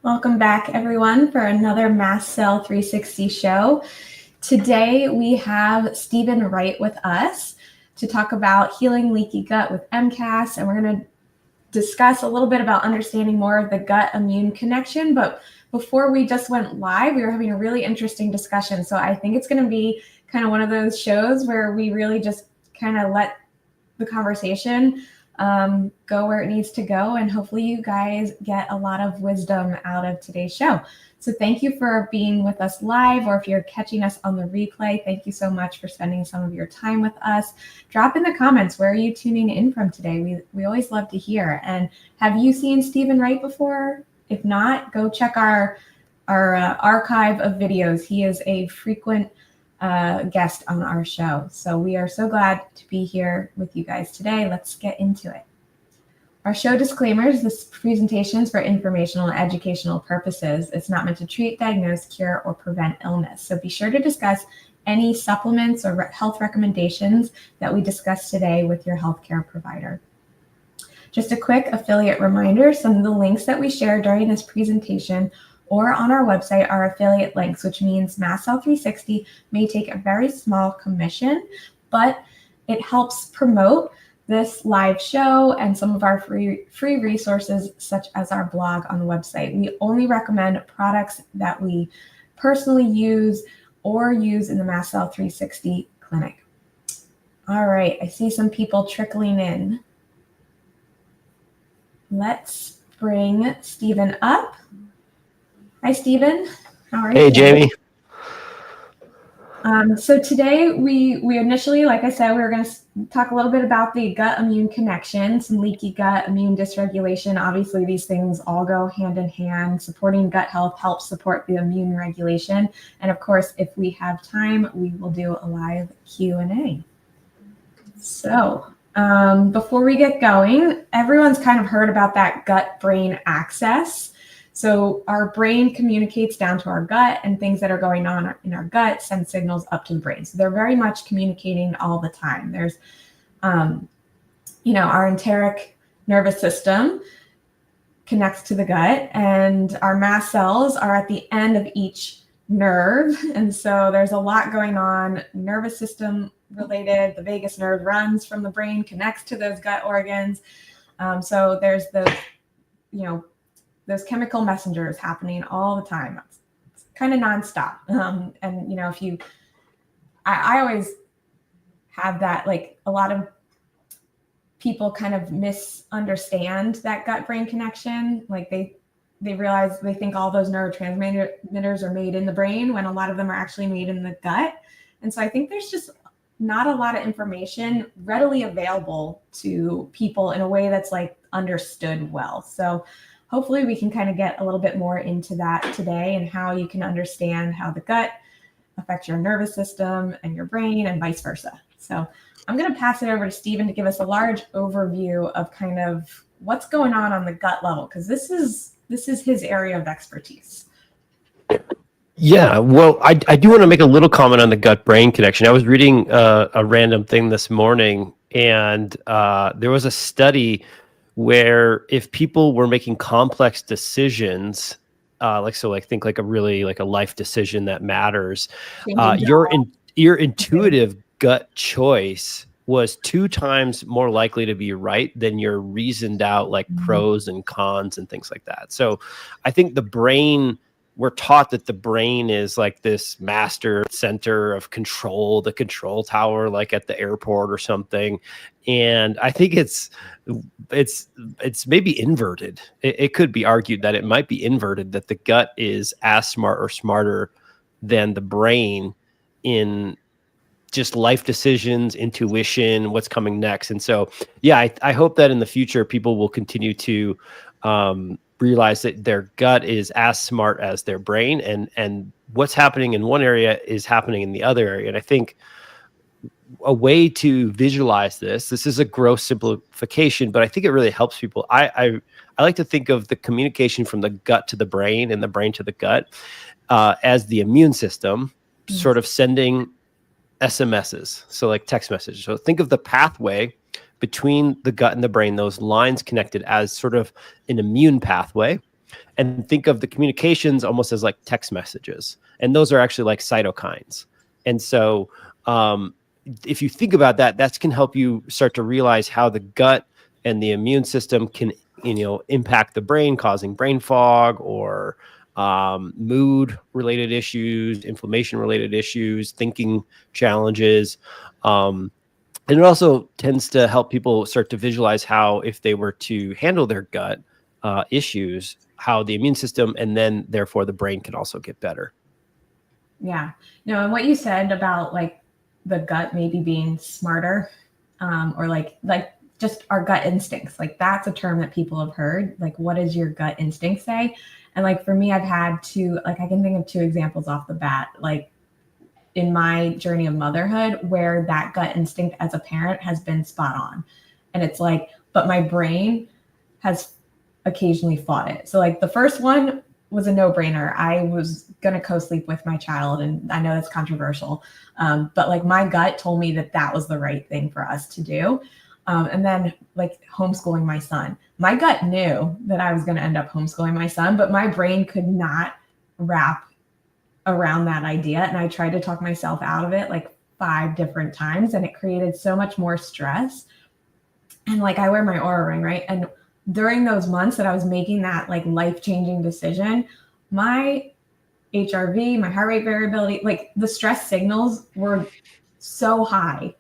Welcome back, everyone, for another Mast Cell 360 show. Today, we have Steven Wright with us to talk about healing leaky gut with MCAS, and we're going to discuss a little bit about understanding more of the gut-immune connection. But before we just went live, we were having a really interesting discussion. So I think it's going to be kind of one of those shows where we really just kind of let the conversation go where it needs to go. And hopefully you guys get a lot of wisdom out of today's show. So thank you for being with us live, or if you're catching us on the replay, thank you so much for spending some of your time with us. Drop in the comments, where are you tuning in from today? We always love to hear. And have you seen Steven Wright before? If not, go check our archive of videos. He is a frequent guest on our show. So we are so glad to be here with you guys today. Let's get into it. Our show disclaimers: this presentation is for informational and educational purposes. It's not meant to treat, diagnose, cure, or prevent illness. So be sure to discuss any supplements or health recommendations that we discuss today with your healthcare provider. Just a quick affiliate reminder: some of the links that we share during this presentation or on our website are affiliate links, which means Mast Cell 360 may take a very small commission, but it helps promote this live show and some of our free resources, such as our blog on the website. We only recommend products that we personally use or use in the Mast Cell 360 clinic. All right, I see some people trickling in. Let's bring Steven up. Hi, Steven. How are you? Hey, Jamie. So today we initially, like I said, we were going to talk a little bit about the gut-immune connection, some leaky gut, immune dysregulation. Obviously, these things all go hand in hand. Supporting gut health helps support the immune regulation. And of course, if we have time, we will do a live Q&A. So before we get going, everyone's kind of heard about that gut-brain axis. So our brain communicates down to our gut, and things that are going on in our gut send signals up to the brain. So they're very much communicating all the time. There's, our enteric nervous system connects to the gut, and our mast cells are at the end of each nerve. And so there's a lot going on, nervous system related. The vagus nerve runs from the brain, connects to those gut organs. So there's those chemical messengers happening all the time. It's kind of nonstop. I always have that, like, a lot of people kind of misunderstand that gut-brain connection. Like they realize, they think all those neurotransmitters are made in the brain, when a lot of them are actually made in the gut. And so I think there's just not a lot of information readily available to people in a way that's like understood well. So hopefully we can kind of get a little bit more into that today, and how you can understand how the gut affects your nervous system and your brain, and vice versa. So I'm going to pass it over to Steven to give us a large overview of kind of what's going on the gut level, because this is his area of expertise. Yeah, well, I do want to make a little comment on the gut-brain connection. I was reading a random thing this morning, and there was a study where if people were making complex decisions, think like a life decision that matters, your intuitive gut choice was 2 times more likely to be right than your reasoned out pros and cons and things like that. So I think the brain, we're taught that the brain is like this master center of control, the control tower, like at the airport or something. And I think it's maybe inverted. It could be argued that it might be inverted, that the gut is as smart or smarter than the brain in just life decisions, intuition, what's coming next. And so, yeah, I hope that in the future, people will continue to realize that their gut is as smart as their brain, and what's happening in one area is happening in the other area. And I think a way to visualize this is a gross simplification, but I think it really helps people. I like to think of the communication from the gut to the brain and the brain to the gut as the immune system sort of sending SMSs, so like text messages. So think of the pathway between the gut and the brain, those lines connected, as sort of an immune pathway. And think of the communications almost as like text messages. And those are actually like cytokines. And so if you think about that, that can help you start to realize how the gut and the immune system can, impact the brain, causing brain fog or mood related issues, inflammation related issues, thinking challenges. And it also tends to help people start to visualize how, if they were to handle their gut issues, how the immune system and then therefore the brain can also get better. Yeah. No, and what you said about like the gut maybe being smarter, or like just our gut instincts, like that's a term that people have heard. Like, what does your gut instinct say? And like for me, I've had I can think of 2 examples off the bat, like in my journey of motherhood, where that gut instinct as a parent has been spot on. And it's like, but my brain has occasionally fought it. So like the first one was a no-brainer. I was going to co-sleep with my child, and I know that's controversial, but like my gut told me that that was the right thing for us to do. And then like homeschooling my son, my gut knew that I was going to end up homeschooling my son, but my brain could not wrap around that idea. And I tried to talk myself out of it like 5 different times, and it created so much more stress. And like I wear my Aura ring, right? And during those months that I was making that like life-changing decision, my HRV, my heart rate variability, like the stress signals were so high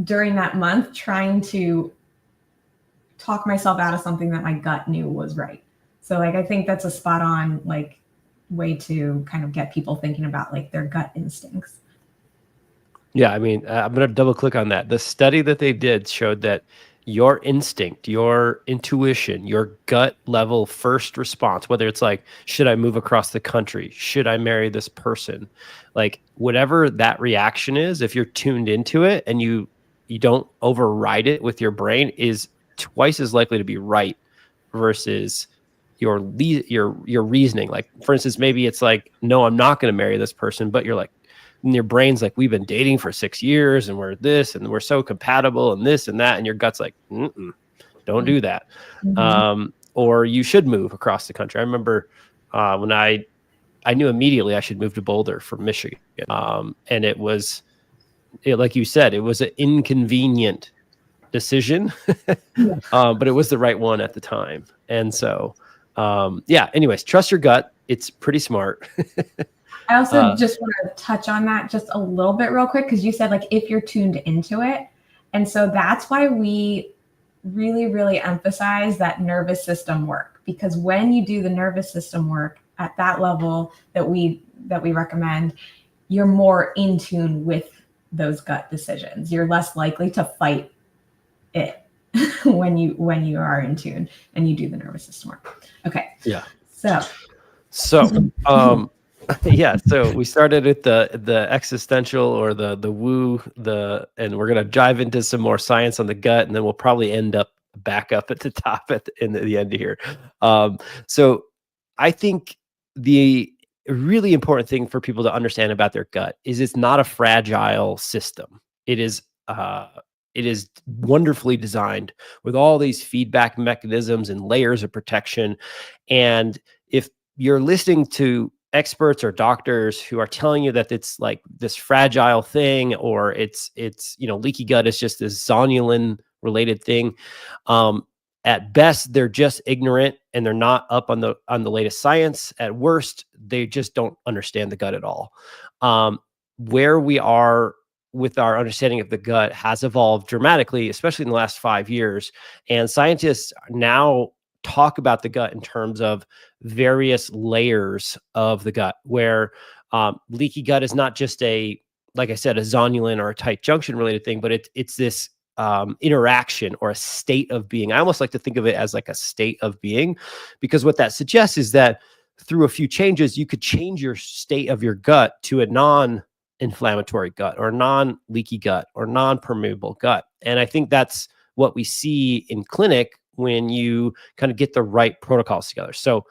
during that month, trying to talk myself out of something that my gut knew was right. So like, I think that's a spot on like way to kind of get people thinking about like their gut instincts. Yeah. I mean, I'm going to double click on that. The study that they did showed that your instinct, your intuition, your gut level first response, whether it's like, should I move across the country? Should I marry this person? Like whatever that reaction is, if you're tuned into it and you don't override it with your brain, is twice as likely to be right versus your reasoning. Like for instance, maybe it's like, no, I'm not going to marry this person, but you're like, and your brain's like, we've been dating for 6 years and we're this and we're so compatible and this and that. And your gut's like, don't do that. Mm-hmm. Or you should move across the country. I remember when I knew immediately I should move to Boulder from Michigan. And it was, like you said, it was an inconvenient decision, but it was the right one at the time. And so, anyways, trust your gut. It's pretty smart. I also just want to touch on that just a little bit real quick, because you said like if you're tuned into it. And so that's why we really, really emphasize that nervous system work, because when you do the nervous system work at that level that we recommend, you're more in tune with those gut decisions. You're less likely to fight it when you are in tune and you do the nervous system work. Okay. Yeah. So yeah, so we started with the existential or the woo, and we're gonna dive into some more science on the gut, and then we'll probably end up back up at the top in the end of here. So I think the really important thing for people to understand about their gut is it's not a fragile system. It is wonderfully designed with all these feedback mechanisms and layers of protection. And if you're listening to experts or doctors who are telling you that it's like this fragile thing, or it's leaky gut is just this zonulin related thing, at best they're just ignorant and they're not up on the latest science. At worst, they just don't understand the gut at all. Where we are with our understanding of the gut has evolved dramatically, especially in the last 5 years, and scientists now talk about the gut in terms of various layers of the gut, where leaky gut is not just like I said, a zonulin or a tight junction related thing, but it's this interaction or a state of being. I almost like to think of it as like a state of being, because what that suggests is that through a few changes, you could change your state of your gut to a non-inflammatory gut or non-leaky gut or non-permeable gut. And I think that's what we see in clinic when you kind of get the right protocols together. So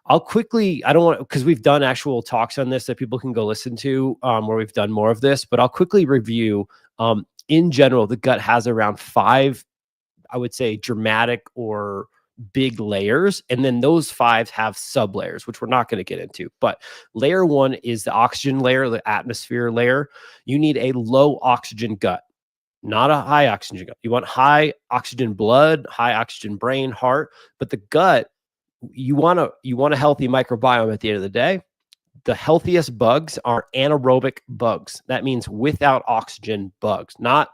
I'll quickly, I don't want, because we've done actual talks on this that people can go listen to, where we've done more of this, but I'll quickly review. In general, the gut has around 5, I would say, dramatic or big layers, and then those 5 have sub layers, which we're not going to get into. But layer 1 is the oxygen layer, the atmosphere layer. You need a low oxygen gut, not a high oxygen gut. You want high oxygen blood, high oxygen brain, heart, but the gut, you want a healthy microbiome at the end of the day. The healthiest bugs are anaerobic bugs. That means without oxygen bugs, not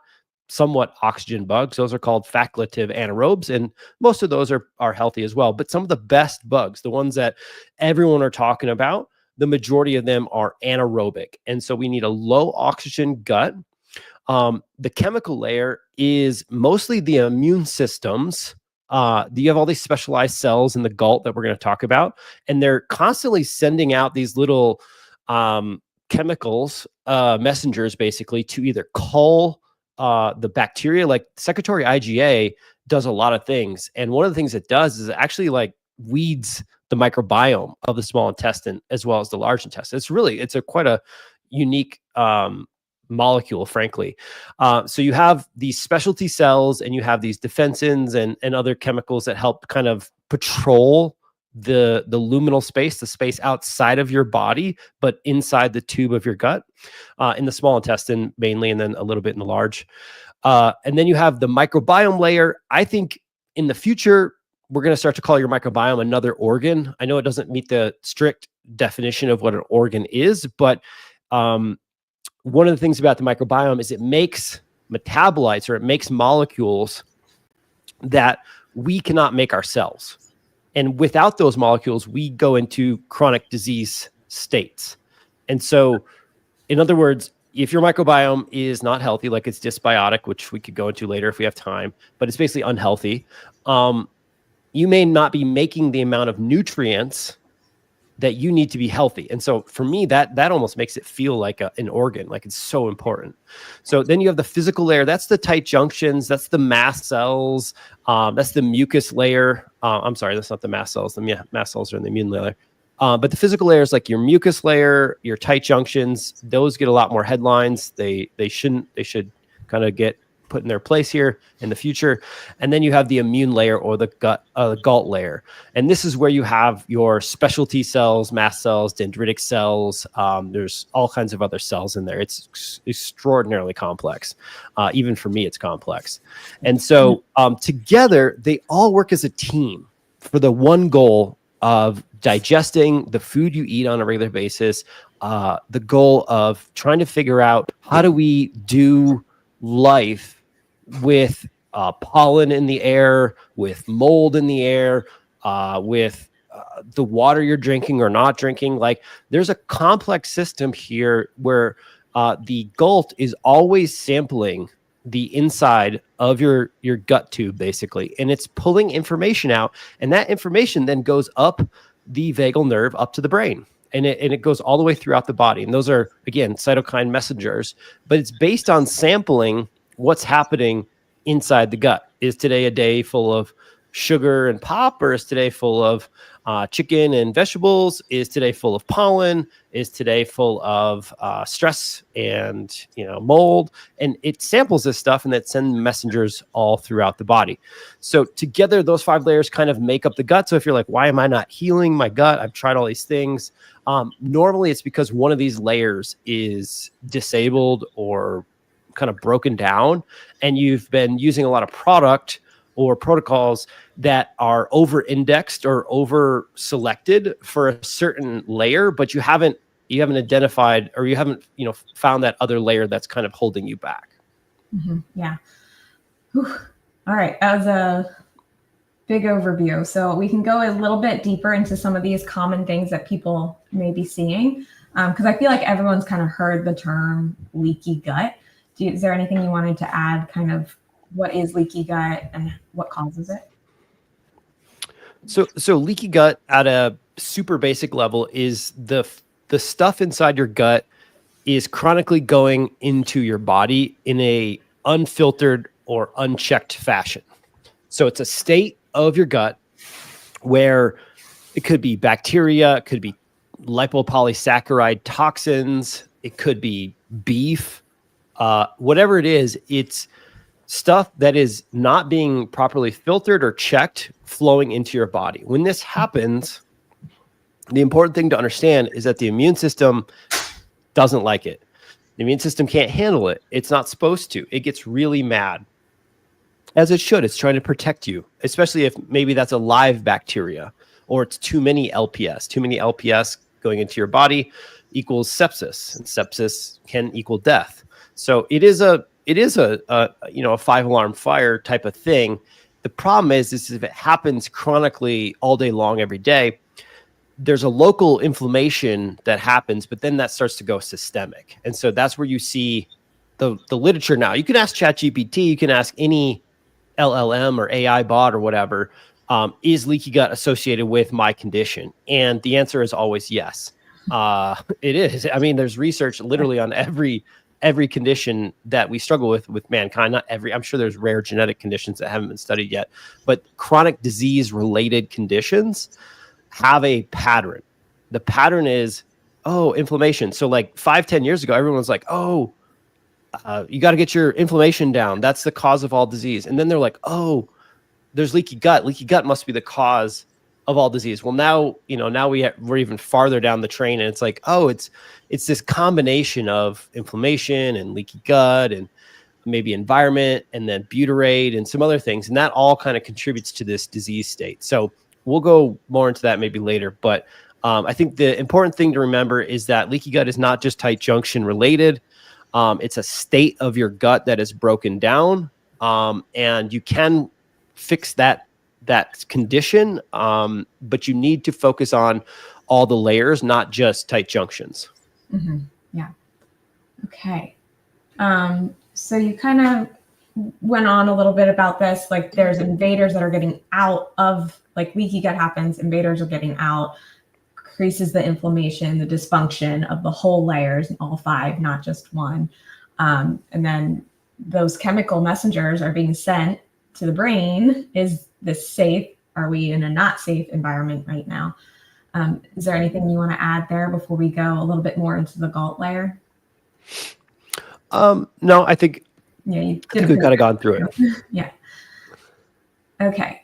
somewhat oxygen bugs. Those are called facultative anaerobes, and most of those are healthy as well. But some of the best bugs, the ones that everyone are talking about, the majority of them are anaerobic. And so we need a low oxygen gut. The chemical layer is mostly the immune systems. You have all these specialized cells in the GALT that we're going to talk about, and they're constantly sending out these little chemicals, messengers, basically, to either cull the bacteria. Like secretory IgA does a lot of things, and one of the things it does is it actually like weeds the microbiome of the small intestine as well as the large intestine. It's quite a unique molecule, frankly. So you have these specialty cells, and you have these defensins and other chemicals that help kind of patrol the luminal space, the space outside of your body, but inside the tube of your gut, in the small intestine mainly, and then a little bit in the large. And then you have the microbiome layer. I think in the future, we're going to start to call your microbiome another organ. I know it doesn't meet the strict definition of what an organ is, but one of the things about the microbiome is it makes metabolites, or it makes molecules that we cannot make ourselves. And without those molecules, we go into chronic disease states. And so, in other words, if your microbiome is not healthy, like it's dysbiotic, which we could go into later if we have time, but it's basically unhealthy, you may not be making the amount of nutrients that you need to be healthy. And so for me, that almost makes it feel like an organ, like it's so important. So then you have the physical layer. That's the tight junctions. That's the mast cells. That's the mucus layer. I'm sorry, that's not the mast cells. The mast cells are in the immune layer. But the physical layer is like your mucus layer, your tight junctions. Those get a lot more headlines. They should kind of get put in their place here in the future. And then you have the immune layer, or the GALT layer. And this is where you have your specialty cells, mast cells, dendritic cells. There's all kinds of other cells in there. It's extraordinarily complex. Even for me, it's complex. And so together, they all work as a team for the one goal of digesting the food you eat on a regular basis, the goal of trying to figure out how do we do life with pollen in the air, with mold in the air, with the water you're drinking or not drinking. Like, there's a complex system here where the GALT is always sampling the inside of your gut tube, basically, and it's pulling information out, and that information then goes up the vagal nerve up to the brain. And it goes all the way throughout the body. And those are, again, cytokine messengers, but it's based on sampling what's happening inside the gut. Is today a day full of sugar and pop, or is today full of chicken and vegetables? Is today full of pollen? Is today full of stress and mold? And it samples this stuff, and it sends messengers all throughout the body. So together, those 5 layers kind of make up the gut. So if you're like, why am I not healing my gut? I've tried all these things. Normally, it's because one of these layers is disabled or kind of broken down, and you've been using a lot of product or protocols that are over-indexed or over-selected for a certain layer, but you haven't identified, or you haven't found that other layer that's kind of holding you back. Mm-hmm. Yeah. Whew. All right, that was a big overview. So we can go a little bit deeper into some of these common things that people may be seeing, because I feel like everyone's kind of heard the term leaky gut. Is there anything you wanted to add, kind of what is leaky gut and what causes it? So leaky gut at a super basic level is the stuff inside your gut is chronically going into your body in a unfiltered or unchecked fashion. So it's a state of your gut where it could be bacteria, it could be lipopolysaccharide toxins, it could be beef, whatever it is, it's stuff that is not being properly filtered or checked flowing into your body. When this happens, the important thing to understand is that the immune system doesn't like it. The immune system can't handle it. It's not supposed to. It gets really mad, as it should. It's trying to protect you, especially if maybe that's a live bacteria or it's too many LPS. Too many LPS going into your body equals sepsis, and sepsis can equal death. So it is a 5-alarm fire type of thing. The problem is if it happens chronically all day long, every day, there's a local inflammation that happens, but then that starts to go systemic. And so that's where you see the literature now. You can ask ChatGPT, you can ask any LLM or AI bot or whatever, is leaky gut associated with my condition? And the answer is always yes. It is. I mean, there's research literally on every condition that we struggle with mankind. Not every, I'm sure there's rare genetic conditions that haven't been studied yet, but chronic disease related conditions have a pattern. The pattern is, inflammation. So like 5-10 years ago, everyone was like, you got to get your inflammation down. That's the cause of all disease. And then they're like, there's leaky gut. Leaky gut must be the cause of all disease. Well, now, we're even farther down the train, and it's like, it's this combination of inflammation and leaky gut and maybe environment and then butyrate and some other things. And that all kind of contributes to this disease state. So we'll go more into that maybe later. But I think the important thing to remember is that leaky gut is not just tight junction related. It's a state of your gut that is broken down. And you can fix that condition, but you need to focus on all the layers, not just tight junctions. Mm-hmm. Yeah. Okay. So you kind of went on a little bit about this, like there's invaders that are getting out of, like leaky gut happens, invaders are getting out, increases the inflammation, the dysfunction of the whole layers, all 5, not just one. And then those chemical messengers are being sent to the brain. Is this safe? Are we in a not safe environment right now? Is there anything you want to add there before we go a little bit more into the GALT layer? No, I think we've kind of gone through it. Yeah. Okay.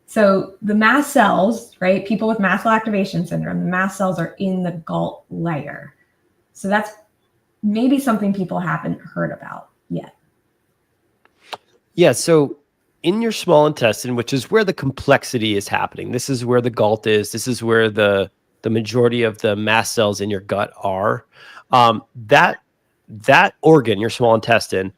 So the mast cells, right? People with mast cell activation syndrome, the mast cells are in the GALT layer. So that's maybe something people haven't heard about yet. Yeah. So in your small intestine, which is where the complexity is happening, this is where the GALT is. This is where the majority of the mast cells in your gut are. That organ, your small intestine,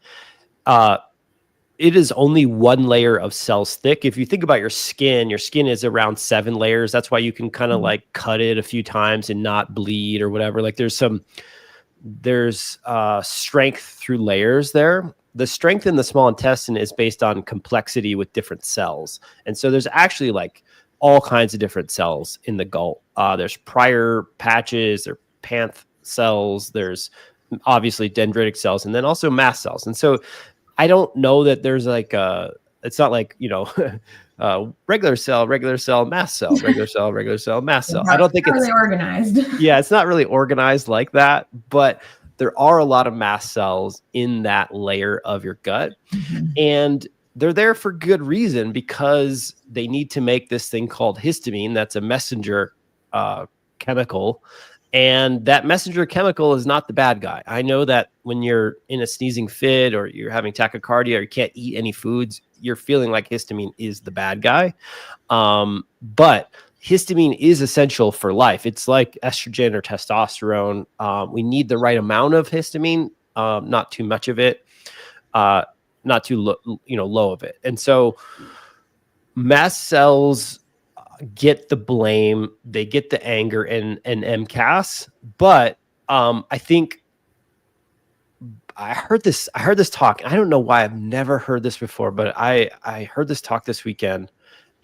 it is only one layer of cells thick. If you think about your skin is around 7 layers. That's why you can kind of like cut it a few times and not bleed or whatever. Like there's strength through layers there. The strength in the small intestine is based on complexity with different cells. And so there's actually like all kinds of different cells in the GALT. There's prior patches, there's panth cells, there's obviously dendritic cells, and then also mast cells. And so I don't know that there's like it's not like, regular cell, mast cell, regular cell, mast cell. I don't think it's really organized. Yeah, it's not really organized like that, but there are a lot of mast cells in that layer of your gut. Mm-hmm. And they're there for good reason, because they need to make this thing called histamine. That's a messenger chemical. And that messenger chemical is not the bad guy. I know that when you're in a sneezing fit or you're having tachycardia or you can't eat any foods, you're feeling like histamine is the bad guy. But histamine is essential for life. It's like estrogen or testosterone. We need the right amount of histamine, not too much of it, not too low of it. And so mast cells get the blame, they get the anger and MCAS. But I think I heard this talk. I don't know why I've never heard this before, but I heard this talk this weekend.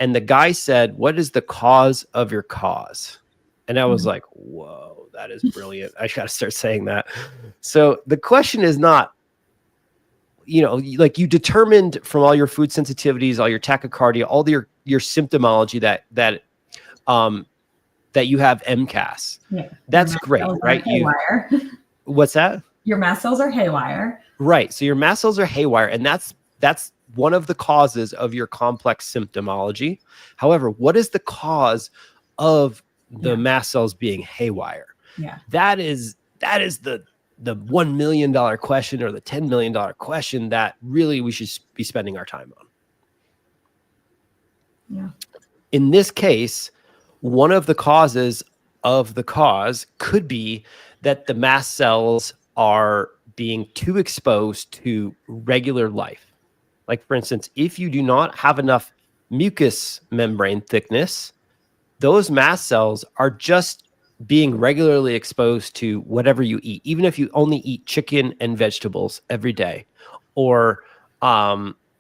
And the guy said, "What is the cause of your cause?" And I was like, whoa, that is brilliant. I got to start saying that. So the question is not, like you determined from all your food sensitivities, all your tachycardia, all your symptomology that you have MCAS. Yeah. That's great, right? What's that? Your mast cells are haywire. Right. So your mast cells are haywire, and that's That's one of the causes of your complex symptomology. However, what is the cause of the mast cells being haywire? Yeah. That is the $1 million question, or the $10 million question that really we should be spending our time on. Yeah. In this case, one of the causes of the cause could be that the mast cells are being too exposed to regular life. Like, for instance, if you do not have enough mucous membrane thickness, those mast cells are just being regularly exposed to whatever you eat, even if you only eat chicken and vegetables every day. Or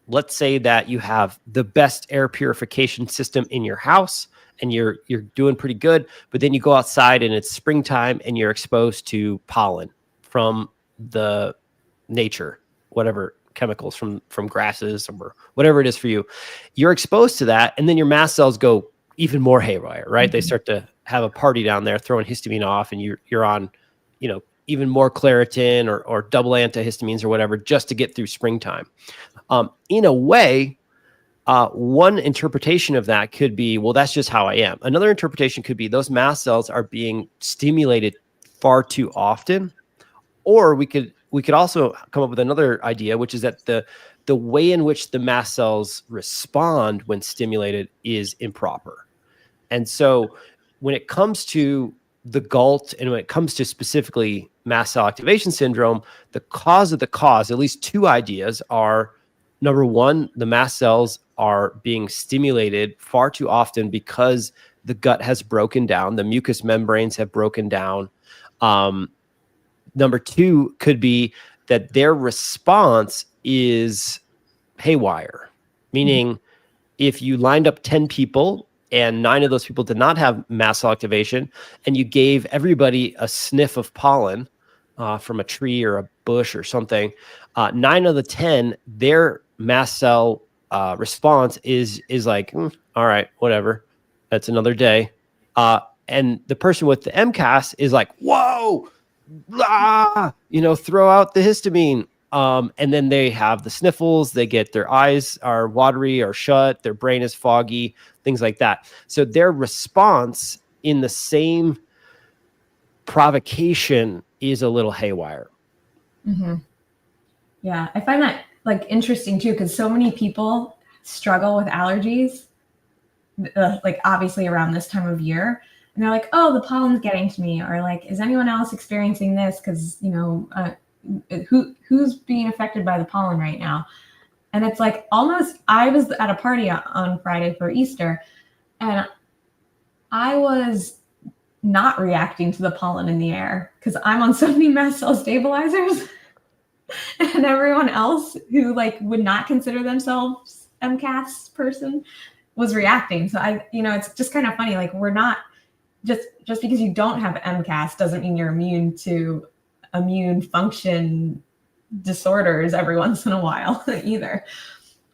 let's say that you have the best air purification system in your house and you're doing pretty good, but then you go outside and it's springtime and you're exposed to pollen from the nature, whatever chemicals from grasses or whatever it is for you. You're exposed to that, and then your mast cells go even more haywire, right? They start to have a party down there, throwing histamine off, and you're on, even more Claritin or double antihistamines or whatever, just to get through springtime. In a way, one interpretation of that could be, well, that's just how I am. Another interpretation could be those mast cells are being stimulated far too often. Or we could also come up with another idea, which is that the way in which the mast cells respond when stimulated is improper. And so when it comes to the GALT, and when it comes to specifically mast cell activation syndrome, the cause of the cause, at least two ideas are, number one, the mast cells are being stimulated far too often because the gut has broken down, the mucous membranes have broken down. Number two could be that their response is haywire, meaning if you lined up 10 people and 9 of those people did not have mast cell activation, and you gave everybody a sniff of pollen from a tree or a bush or something, 9 of the 10, their mast cell response is like, all right, whatever, that's another day. And the person with the MCAS is like, whoa, throw out the histamine. And then they have the sniffles, they get, their eyes are watery or shut, their brain is foggy, things like that. So their response in the same provocation is a little haywire. Mm-hmm. Yeah, I find that interesting too, because so many people struggle with allergies, obviously around this time of year. And they're like, oh, the pollen's getting to me. Or is anyone else experiencing this? Because, who's being affected by the pollen right now? And it's almost, I was at a party on Friday for Easter, and I was not reacting to the pollen in the air because I'm on so many mast cell stabilizers. And everyone else who would not consider themselves MCAS person was reacting. So it's just kind of funny. We're not, just because you don't have MCAS doesn't mean you're immune to immune function disorders every once in a while either.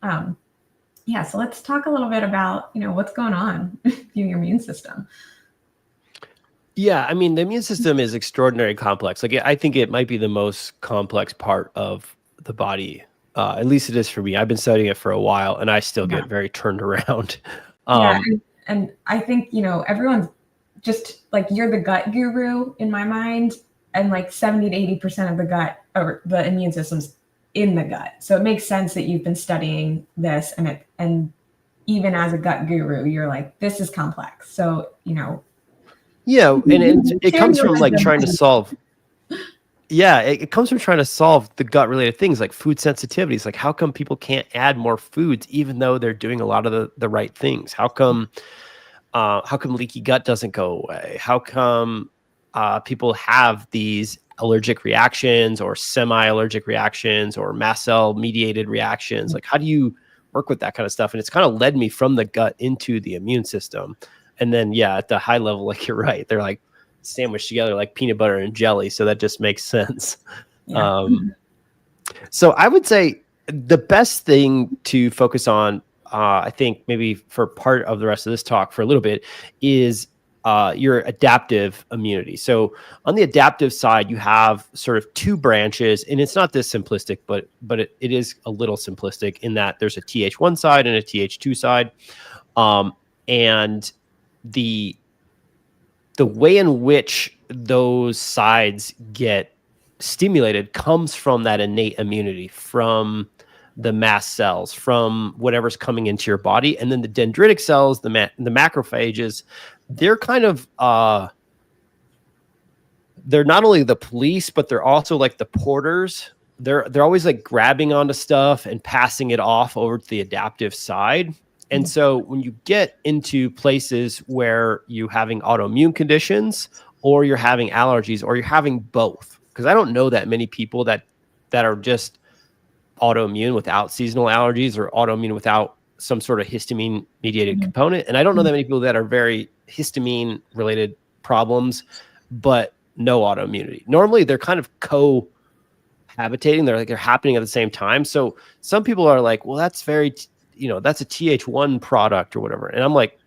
So let's talk a little bit about, what's going on with your immune system. Yeah, I mean, the immune system is extraordinarily complex. I think it might be the most complex part of the body. At least it is for me. I've been studying it for a while, and I still get very turned around. And I think, everyone's just you're the gut guru in my mind, and 70 to 80% of the gut or the immune system's in the gut. So it makes sense that you've been studying this, and even as a gut guru, you're this is complex. So, yeah, and it comes from trying to solve. Yeah, it comes from trying to solve the gut related things like food sensitivities. How come people can't add more foods even though they're doing a lot of the right things? How come leaky gut doesn't go away? How come people have these allergic reactions or semi-allergic reactions or mast cell mediated reactions? How do you work with that kind of stuff? And it's kind of led me from the gut into the immune system. And then, at the high level, you're right, they're sandwiched together like peanut butter and jelly. So that just makes sense. Yeah. So I would say the best thing to focus on, I think maybe for part of the rest of this talk for a little bit, is your adaptive immunity. So on the adaptive side, you have sort of two branches, and it's not this simplistic, but it is a little simplistic in that there's a Th1 side and a Th2 side. And the way in which those sides get stimulated comes from that innate immunity, from the mast cells, from whatever's coming into your body. And then the dendritic cells, the macrophages, they're kind of they're not only the police, but they're also like the porters. They're always like grabbing onto stuff and passing it off over to the adaptive side. And so when you get into places where you're having autoimmune conditions, or you're having allergies, or you're having both, because I don't know that many people that are just autoimmune without seasonal allergies, or autoimmune without some sort of histamine mediated component. And I don't know that many people that are very histamine related problems, but no autoimmunity. Normally they're kind of cohabitating. They're happening at the same time. So some people are like, well, that's very, that's a Th1 product or whatever. And I'm like,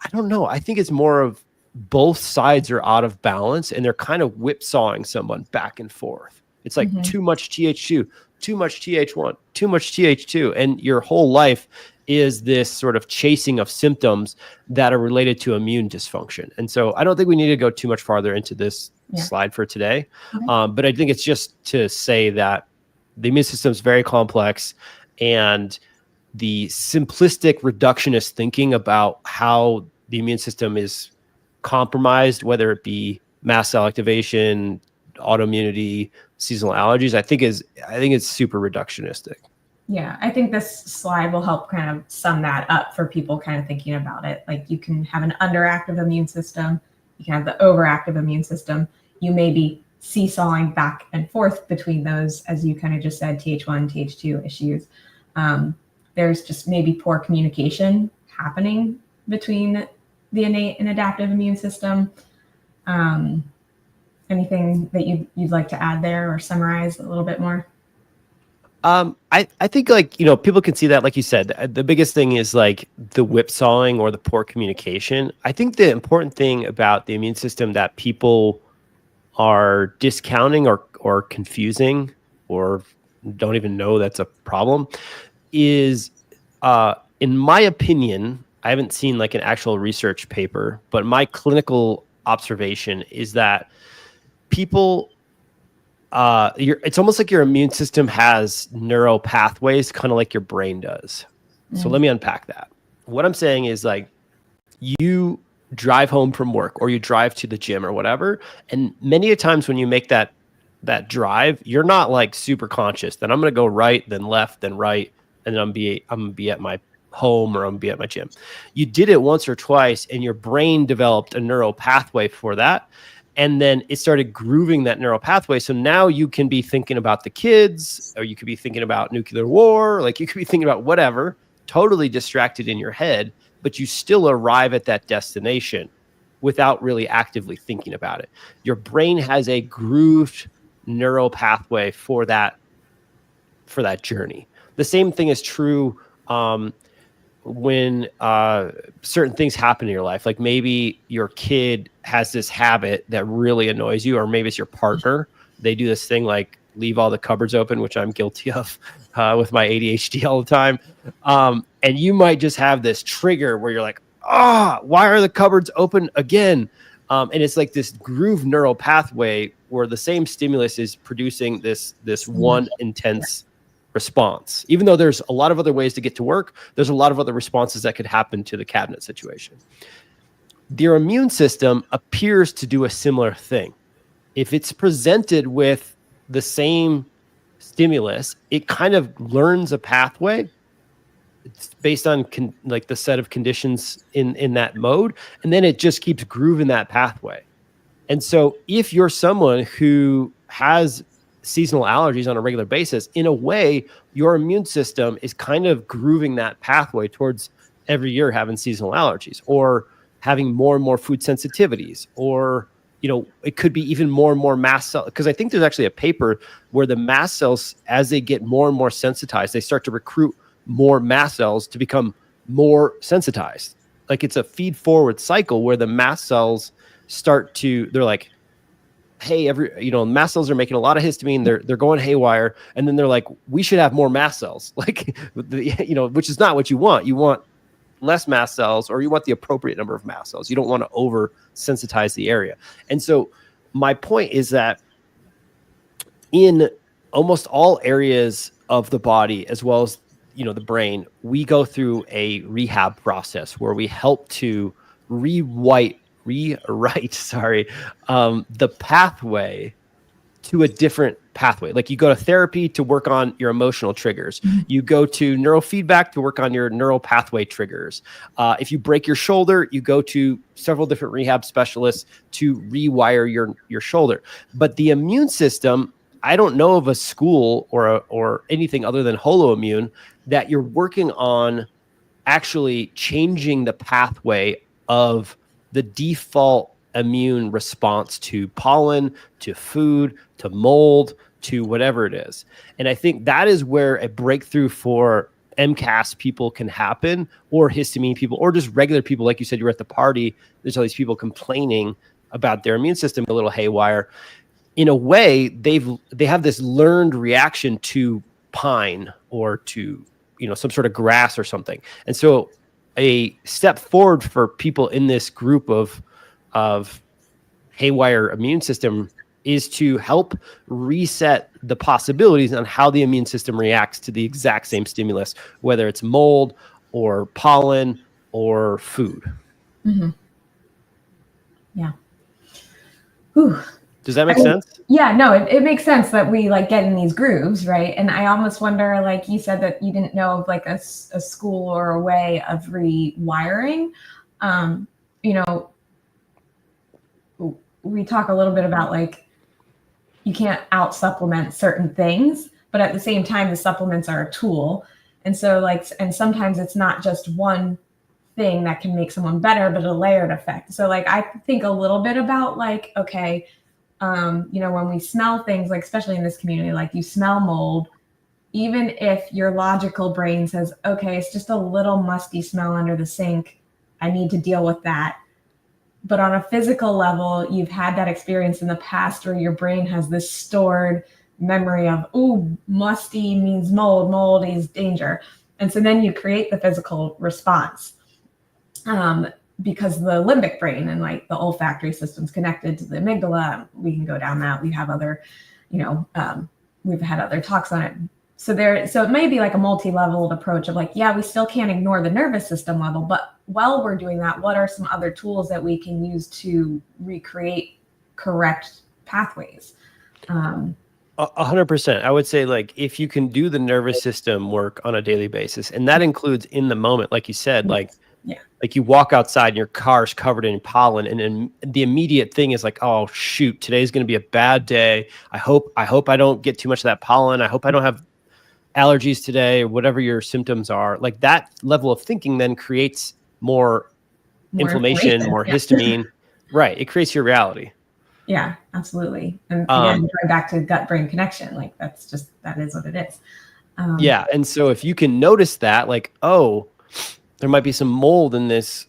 I don't know. I think it's more of both sides are out of balance, and they're kind of whipsawing someone back and forth. It's like too much Th2, too much Th1, too much Th2. And your whole life is this sort of chasing of symptoms that are related to immune dysfunction. And so I don't think we need to go too much farther into this slide for today. But I think it's just to say that the immune system is very complex, and the simplistic reductionist thinking about how the immune system is compromised, whether it be mast cell activation, autoimmunity, seasonal allergies, I think it's super reductionistic. Yeah, I think this slide will help kind of sum that up for people kind of thinking about it. Like, you can have an underactive immune system, you can have the overactive immune system. You may be seesawing back and forth between those, as you kind of just said, Th1, Th2 issues. There's just maybe poor communication happening between the innate and adaptive immune system. Anything that you'd like to add there or summarize a little bit more? I think, like, people can see that, like you said, the biggest thing is like the whipsawing or the poor communication. I think the important thing about the immune system that people are discounting or confusing, or don't even know that's a problem, is, in my opinion, I haven't seen like an actual research paper, but my clinical observation is that people, it's almost like your immune system has neural pathways, kind of like your brain does. So let me unpack that. What I'm saying is, like, you drive home from work, or you drive to the gym or whatever, and many a times when you make that drive, you're not like super conscious that I'm going to go right, then left, then right, and then I'm gonna be at my home, or I'm gonna be at my gym. You did it once or twice, and your brain developed a neural pathway for that. And then it started grooving that neural pathway. So now you can be thinking about the kids, or you could be thinking about nuclear war. Like, you could be thinking about whatever, totally distracted in your head, but you still arrive at that destination without really actively thinking about it. Your brain has a grooved neural pathway for that journey. The same thing is true when certain things happen in your life. Like, maybe your kid has this habit that really annoys you, or maybe it's your partner. They do this thing like leave all the cupboards open, which I'm guilty of with my ADHD all the time. And you might just have this trigger where you're like, why are the cupboards open again? And it's like this groove neural pathway where the same stimulus is producing this one intense response. Even though there's a lot of other ways to get to work, there's a lot of other responses that could happen to the cabinet situation. Your immune system appears to do a similar thing. If it's presented with the same stimulus, it kind of learns a pathway. It's based on like the set of conditions in that mode, and then it just keeps grooving that pathway. And so if you're someone who has seasonal allergies on a regular basis, in a way, your immune system is kind of grooving that pathway towards every year having seasonal allergies, or having more and more food sensitivities, or, it could be even more and more mast cells. Because I think there's actually a paper where the mast cells, as they get more and more sensitized, they start to recruit more mast cells to become more sensitized. like it's a feed forward cycle where the mast cells they're like, hey, mast cells are making a lot of histamine. They're going haywire. And then they're like, we should have more mast cells, like, which is not what you want. You want less mast cells, or you want the appropriate number of mast cells. You don't want to over sensitize the area. And so my point is that in almost all areas of the body, as well as, the brain, we go through a rehab process where we help to rewrite, the pathway to a different pathway. Like you go to therapy to work on your emotional triggers. You go to neurofeedback to work on your neural pathway triggers. If you break your shoulder, you go to several different rehab specialists to rewire your shoulder. But the immune system, I don't know of a school or anything other than holoimmune that you're working on actually changing the pathway of the default immune response to pollen, to food, to mold, to whatever it is. And I think that is where a breakthrough for MCAS people can happen, or histamine people, or just regular people. Like you said, you were at the party, there's all these people complaining about their immune system a little haywire. In a way, they have this learned reaction to pine or to, some sort of grass or something. And so a step forward for people in this group of haywire immune system is to help reset the possibilities on how the immune system reacts to the exact same stimulus, whether it's mold or pollen or food. Mm-hmm. Yeah. Whew. Does that make sense? Yeah, no, it makes sense that we like get in these grooves, right? And I almost wonder, like you said, that you didn't know of like a school or a way of rewiring. We talk a little bit about like you can't out supplement certain things, but at the same time, the supplements are a tool. And so and sometimes it's not just one thing that can make someone better, but a layered effect. So like, I think a little bit about like, okay, when we smell things, like, especially in this community, like you smell mold, even if your logical brain says, okay, it's just a little musty smell under the sink, I need to deal with that. But on a physical level, you've had that experience in the past where your brain has this stored memory of, ooh, musty means mold is danger. And so then you create the physical response because the limbic brain and like the olfactory system's connected to the amygdala. We can go down that. We have other, we've had other talks on it. So it may be like a multi-leveled approach of like, yeah, we still can't ignore the nervous system level, but while we're doing that, what are some other tools that we can use to recreate correct pathways? 100%. I would say like if you can do the nervous system work on a daily basis, and that includes in the moment, like you said, like you walk outside and your car's covered in pollen, and then the immediate thing is like, oh shoot, today's going to be a bad day. I hope I don't get too much of that pollen. I hope I don't have allergies today, or whatever your symptoms are. Like that level of thinking then creates more inflammation, more histamine. Right. It creates your reality. Yeah, absolutely. And again, going back to gut-brain connection, like that is what it is. Yeah. And so if you can notice that, like, oh, there might be some mold in this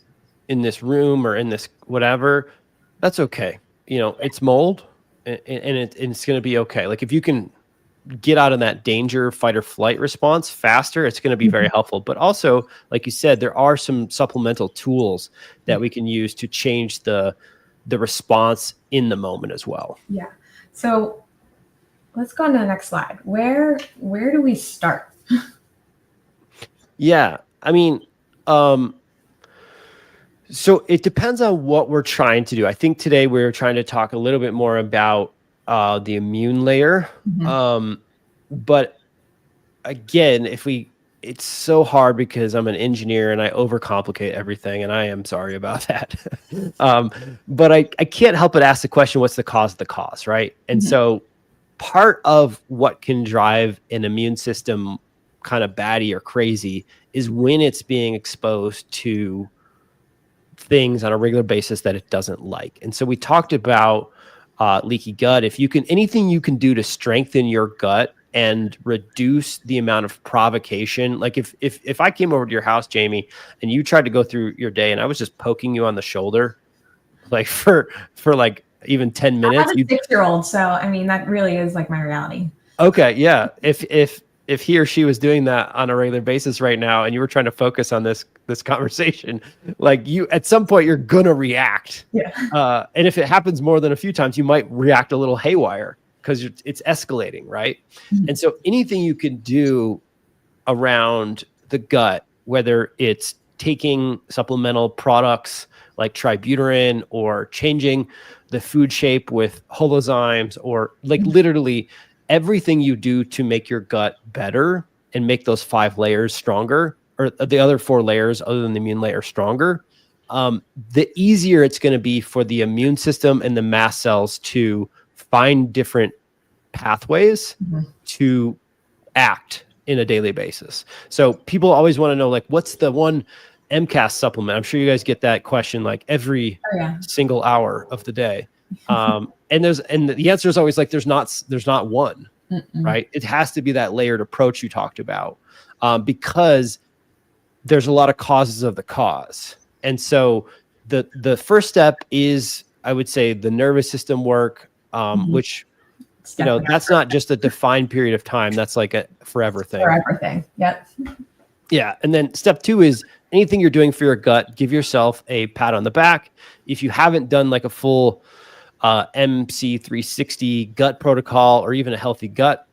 room or in this whatever, that's okay. It's mold and it's going to be okay. Like if you can get out of that danger, fight or flight response faster, it's going to be very helpful. But also, like you said, there are some supplemental tools that we can use to change the response in the moment as well. Yeah. So let's go on to the next slide. Where do we start? Yeah. I mean, so it depends on what we're trying to do. I think today we're trying to talk a little bit more about the immune layer. But again, it's so hard because I'm an engineer and I overcomplicate everything, and I am sorry about that. But I can't help but ask the question, what's the cause of the cause, right? And so part of what can drive an immune system kind of batty or crazy is when it's being exposed to things on a regular basis that it doesn't like. And so we talked about leaky gut. If you can, anything you can do to strengthen your gut and reduce the amount of provocation. Like if I came over to your house, Jamie, and you tried to go through your day and I was just poking you on the shoulder, like for like even 10 minutes. I have a 6-year-old, so I mean that really is like my reality. Okay, yeah. If he or she was doing that on a regular basis right now and you were trying to focus on this conversation, like you at some point you're gonna react. Yeah. And if it happens more than a few times, you might react a little haywire because it's escalating, right? Mm-hmm. And so anything you can do around the gut, whether it's taking supplemental products like tributylin or changing the food shape with holozymes, or like literally everything you do to make your gut better and make those 5 layers stronger, or the other 4 layers other than the immune layer stronger, the easier it's going to be for the immune system and the mast cells to find different pathways to act in a daily basis. So people always want to know, like, what's the one MCAS supplement? I'm sure you guys get that question like every single hour of the day. And the answer is always like, there's not one, right? It has to be that layered approach you talked about, because there's a lot of causes of the cause. And so the first step is, I would say, the nervous system work, which, you know, that's not just a defined period of time. That's like a forever thing. Forever thing. Yep. Yeah. And then step 2 is anything you're doing for your gut, give yourself a pat on the back. If you haven't done like a full MC360 gut protocol or even a healthy gut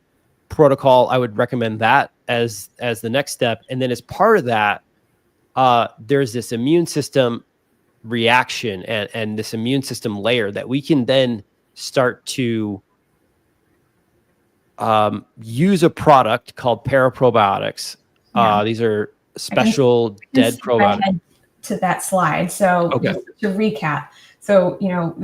protocol, I would recommend that as the next step. And then as part of that, there's this immune system reaction and this immune system layer that we can then start to use a product called paraprobiotics. These are special dead probiotics. To that slide. So just to recap, so, you know,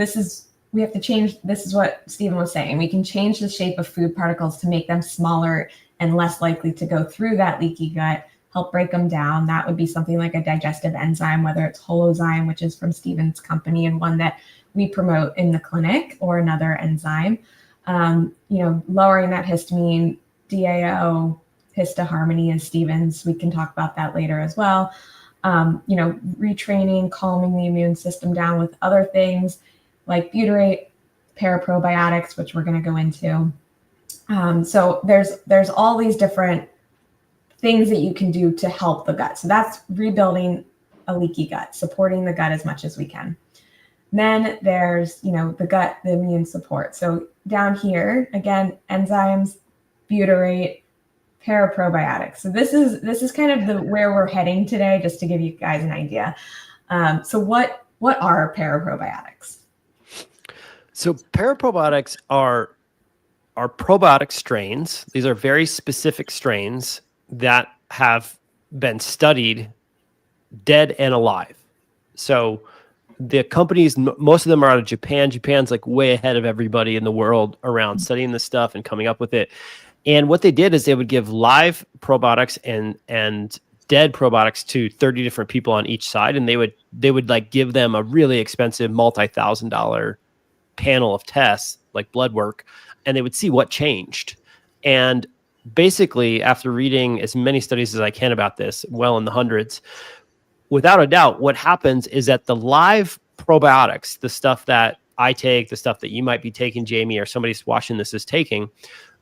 we have to change. This is what Steven was saying. We can change the shape of food particles to make them smaller and less likely to go through that leaky gut, help break them down. That would be something like a digestive enzyme, whether it's Holozyme, which is from Steven's company and one that we promote in the clinic, or another enzyme. You know, lowering that histamine, DAO, histoharmony is Steven's. We can talk about that later as well. You know, retraining, calming the immune system down with other things like butyrate, paraprobiotics, which we're going to go into. So there's all these different things that you can do to help the gut. So that's rebuilding a leaky gut, supporting the gut as much as we can. Then there's, you know, the gut, the immune support. So down here, again, enzymes, butyrate, paraprobiotics. So this is kind of where we're heading today, just to give you guys an idea. So what are paraprobiotics? So paraprobiotics are probiotic strains. These are very specific strains that have been studied dead and alive. So the companies, most of them are out of Japan. Japan's like way ahead of everybody in the world around studying this stuff and coming up with it. And what they did is they would give live probiotics and dead probiotics to 30 different people on each side. And they would like give them a really expensive multi-$1,000 panel of tests, like blood work, and they would see what changed. And basically, after reading as many studies as I can about this, well in the hundreds, without a doubt, what happens is that the live probiotics, the stuff that I take, the stuff that you might be taking, Jamie, or somebody's watching this is taking,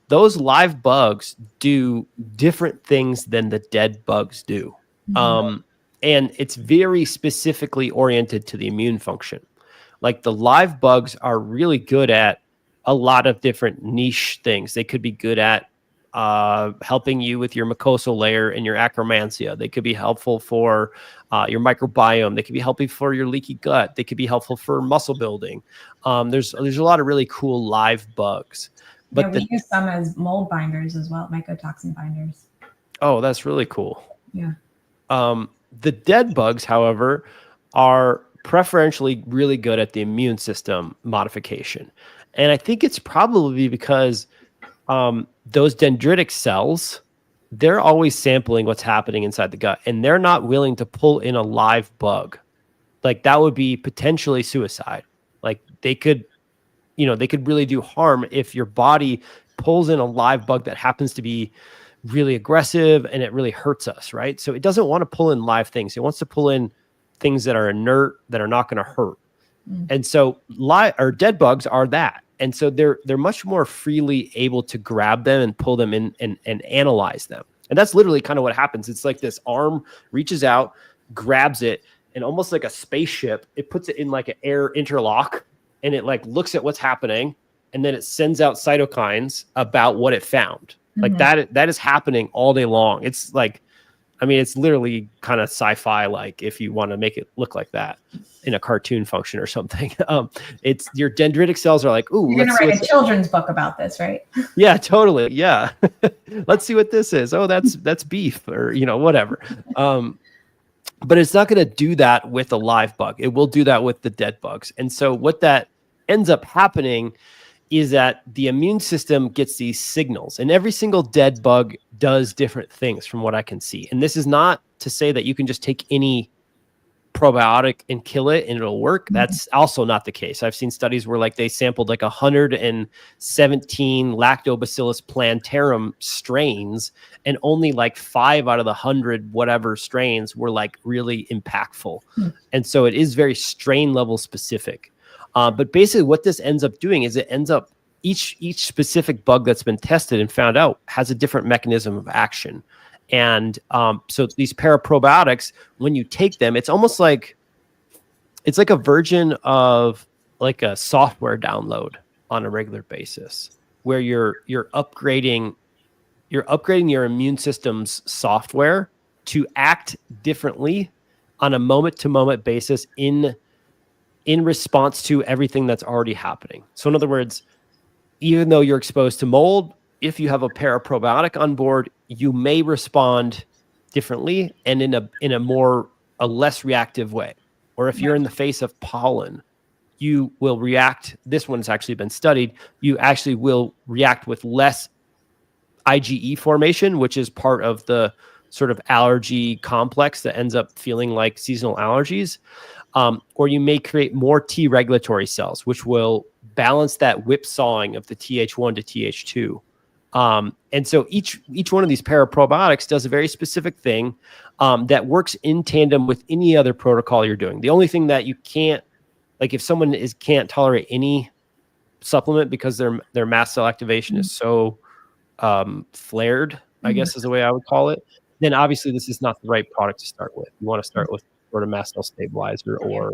those live bugs do different things than the dead bugs do. And it's very specifically oriented to the immune function. Like the live bugs are really good at a lot of different niche things. They could be good at helping you with your mucosal layer and your akkermansia. They could be helpful for your microbiome. They could be helpful for your leaky gut. They could be helpful for muscle building. There's a lot of really cool live bugs. But we use some as mold binders as well, mycotoxin binders. Oh, that's really cool. Yeah. The dead bugs, however, are preferentially really good at the immune system modification. And I think it's probably because those dendritic cells, they're always sampling what's happening inside the gut, and they're not willing to pull in a live bug. Like that would be potentially suicide. Like they could really do harm if your body pulls in a live bug that happens to be really aggressive and it really hurts us, right? So it doesn't want to pull in live things. It wants to pull in things that are inert, that are not going to hurt. And so live or dead bugs are that. And so they're much more freely able to grab them and pull them in and analyze them. And that's literally kind of what happens. It's like this arm reaches out, grabs it, and almost like a spaceship, it puts it in like an air interlock, and it like looks at what's happening, and then it sends out cytokines about what it found. Like that is happening all day long. It's like, I mean, it's literally kind of sci-fi, like if you want to make it look like that in a cartoon function or something. It's your dendritic cells are like, ooh, you're gonna write a children's book about this, right? Yeah, totally. Yeah. Let's see what this is. Oh, that's beef, or, you know, whatever. But it's not going to do that with a live bug. It will do that with the dead bugs. And so what that ends up happening is that the immune system gets these signals, and every single dead bug does different things from what I can see. And this is not to say that you can just take any probiotic and kill it and it'll work. That's also not the case. I've seen studies where like they sampled like 117 Lactobacillus plantarum strains, and only like 5 out of the 100 whatever strains were like really impactful. And so it is very strain level specific. But basically what this ends up doing is it ends up each specific bug that's been tested and found out has a different mechanism of action. And so these paraprobiotics, when you take them, it's almost like it's like a version of like a software download on a regular basis, where you're upgrading your immune system's software to act differently on a moment-to-moment basis in response to everything that's already happening. So in other words, even though you're exposed to mold, if you have a paraprobiotic on board, you may respond differently and in a less reactive way. Or if you're in the face of pollen, you will react. This one's actually been studied. You actually will react with less IgE formation, which is part of the sort of allergy complex that ends up feeling like seasonal allergies. Or you may create more T regulatory cells, which will balance that whipsawing of the Th1 to Th2. And so each one of these paraprobiotics does a very specific thing that works in tandem with any other protocol you're doing. The only thing that you can't, like if someone can't tolerate any supplement because their mast cell activation is so flared, I guess is the way I would call it, then obviously this is not the right product to start with. You want to start with sort of mast cell stabilizer or,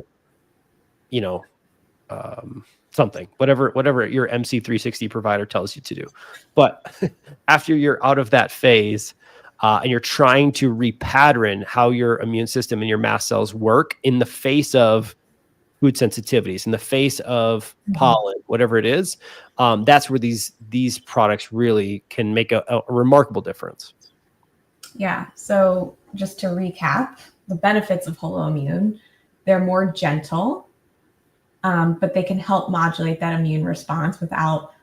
you know, something, whatever your MC360 provider tells you to do. But after you're out of that phase and you're trying to repattern how your immune system and your mast cells work in the face of food sensitivities, in the face of pollen, whatever it is, that's where these products really can make a remarkable difference. Yeah. So just to recap, the benefits of holoimmune, they're more gentle, but they can help modulate that immune response without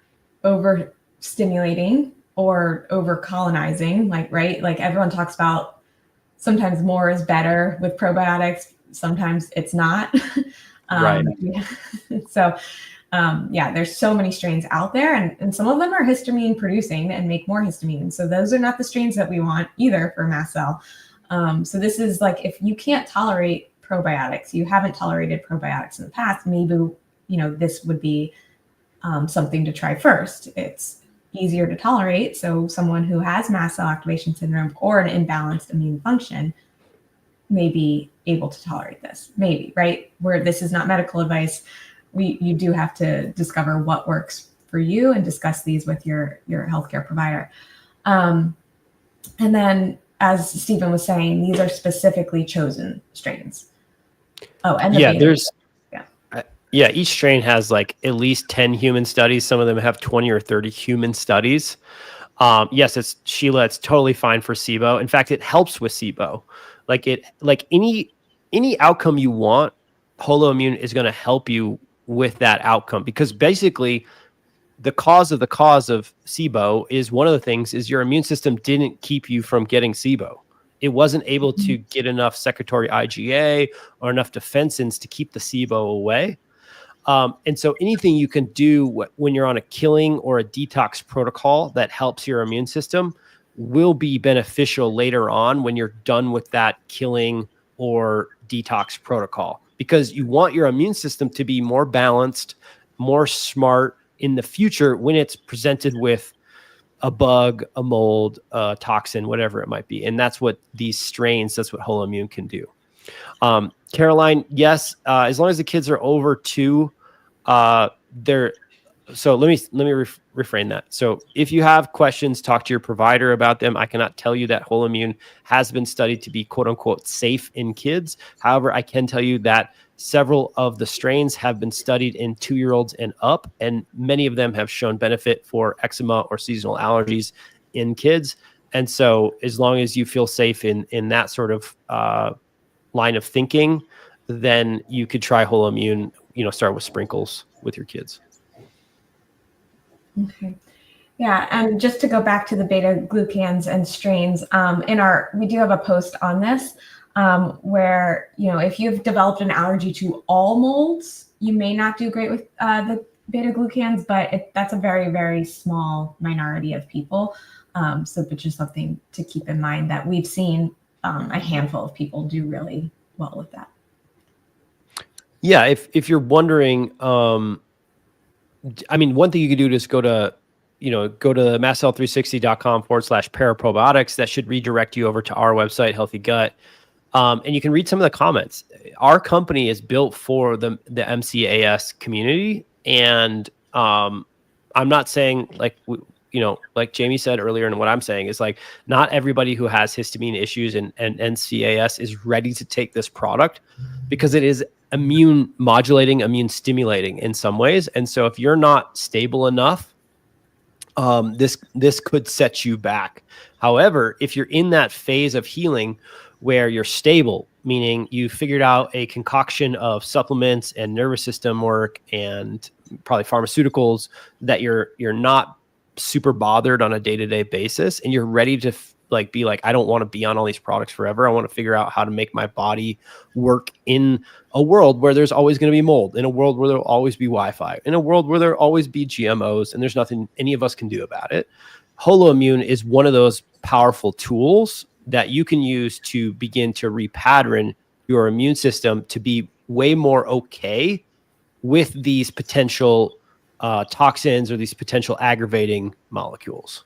overstimulating or over colonizing. Like, right? Like everyone talks about sometimes more is better with probiotics. Sometimes it's not. Right. So, yeah, there's so many strains out there, and some of them are histamine producing and make more histamine. So those are not the strains that we want either for mast cell. So this is like, if you can't tolerate probiotics, you haven't tolerated probiotics in the past, maybe, you know, this would be something to try first. It's easier to tolerate. So someone who has mast cell activation syndrome or an imbalanced immune function may be able to tolerate this, maybe, right? Where this is not medical advice. You do have to discover what works for you and discuss these with your healthcare provider. And then, as Steven was saying, these are specifically chosen strains. Oh, and each strain has like at least 10 human studies. Some of them have 20 or 30 human studies. Yes, it's totally fine for SIBO. In fact, it helps with SIBO. Like any outcome you want, holoimmune is going to help you with that outcome, because basically the cause of SIBO is one of the things is your immune system didn't keep you from getting SIBO. It wasn't able to get enough secretory IgA or enough defensins to keep the SIBO away. And so anything you can do when you're on a killing or a detox protocol that helps your immune system will be beneficial later on when you're done with that killing or detox protocol, because you want your immune system to be more balanced, more smart in the future when it's presented with a bug, a mold, a toxin, whatever it might be. And that's what these strains, that's what Holoimmune can do. Caroline, yes, as long as the kids are over 2, they're. So let me reframe that. So if you have questions, talk to your provider about them. I cannot tell you that Holoimmune has been studied to be quote unquote safe in kids. However, I can tell you that several of the strains have been studied in 2-year-olds and up, and many of them have shown benefit for eczema or seasonal allergies in kids. And so as long as you feel safe in that sort of line of thinking, then you could try Holoimmune, start with sprinkles with your kids. Okay. Yeah. And just to go back to the beta glucans and strains, we do have a post on this where, if you've developed an allergy to all molds, you may not do great with the beta glucans, but that's a very, very small minority of people. So it's just something to keep in mind that we've seen a handful of people do really well with that. Yeah. If you're wondering, one thing you could do is go to mastcell360.com/paraprobiotics. That should redirect you over to our website, Healthy Gut. And you can read some of the comments. Our company is built for the MCAS community. And I'm not saying like Jamie said earlier, and what I'm saying is like, not everybody who has histamine issues and MCAS is ready to take this product, because it is immune modulating, immune stimulating in some ways. And so if you're not stable enough, this could set you back. However, if you're in that phase of healing where you're stable, meaning you figured out a concoction of supplements and nervous system work and probably pharmaceuticals that you're not super bothered on a day-to-day basis, and you're ready to be like, I don't want to be on all these products forever. I want to figure out how to make my body work in a world where there's always going to be mold, in a world where there'll always be Wi-Fi, in a world where there'll always be GMOs, and there's nothing any of us can do about it. Holoimmune is one of those powerful tools that you can use to begin to repattern your immune system to be way more okay with these potential toxins or these potential aggravating molecules.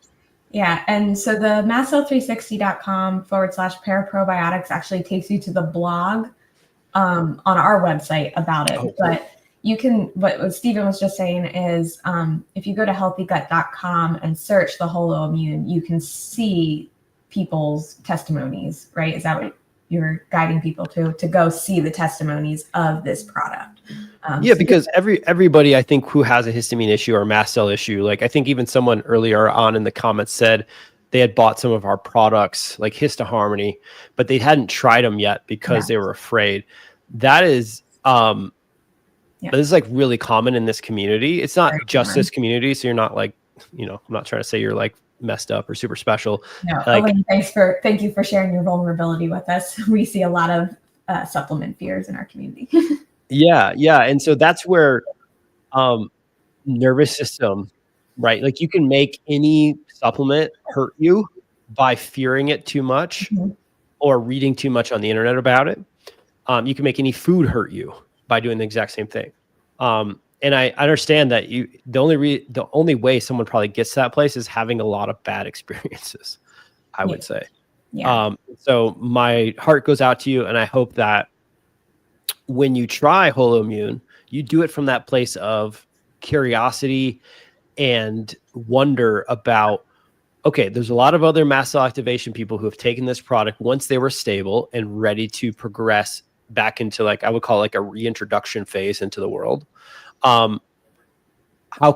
Yeah. And so the mastcell360.com/paraprobiotics actually takes you to the blog on our website about it. Oh, but you can, what Steven was just saying is if you go to healthygut.com and search the Holoimmune, you can see people's testimonies, right? Is that what you're guiding people to go see the testimonies of this product? Because everybody, I think, who has a histamine issue or mast cell issue, like I think even someone earlier on in the comments said they had bought some of our products like HistaHarmony, but they hadn't tried them yet because they were afraid. That is, this is like really common in this community. It's not just this community. So you're not like, I'm not trying to say you're like messed up or super special. No, like, Elaine, thank you for sharing your vulnerability with us. We see a lot of supplement fears in our community. Yeah. And so that's where nervous system, right? Like you can make any supplement hurt you by fearing it too much or reading too much on the internet about it. You can make any food hurt you by doing the exact same thing. And I understand that the only way someone probably gets to that place is having a lot of bad experiences, I would say. Yeah. So my heart goes out to you, and I hope that when you try Holoimmune, you do it from that place of curiosity and wonder about, okay, there's a lot of other mast cell activation people who have taken this product once they were stable and ready to progress back into, like, I would call like a reintroduction phase into the world. How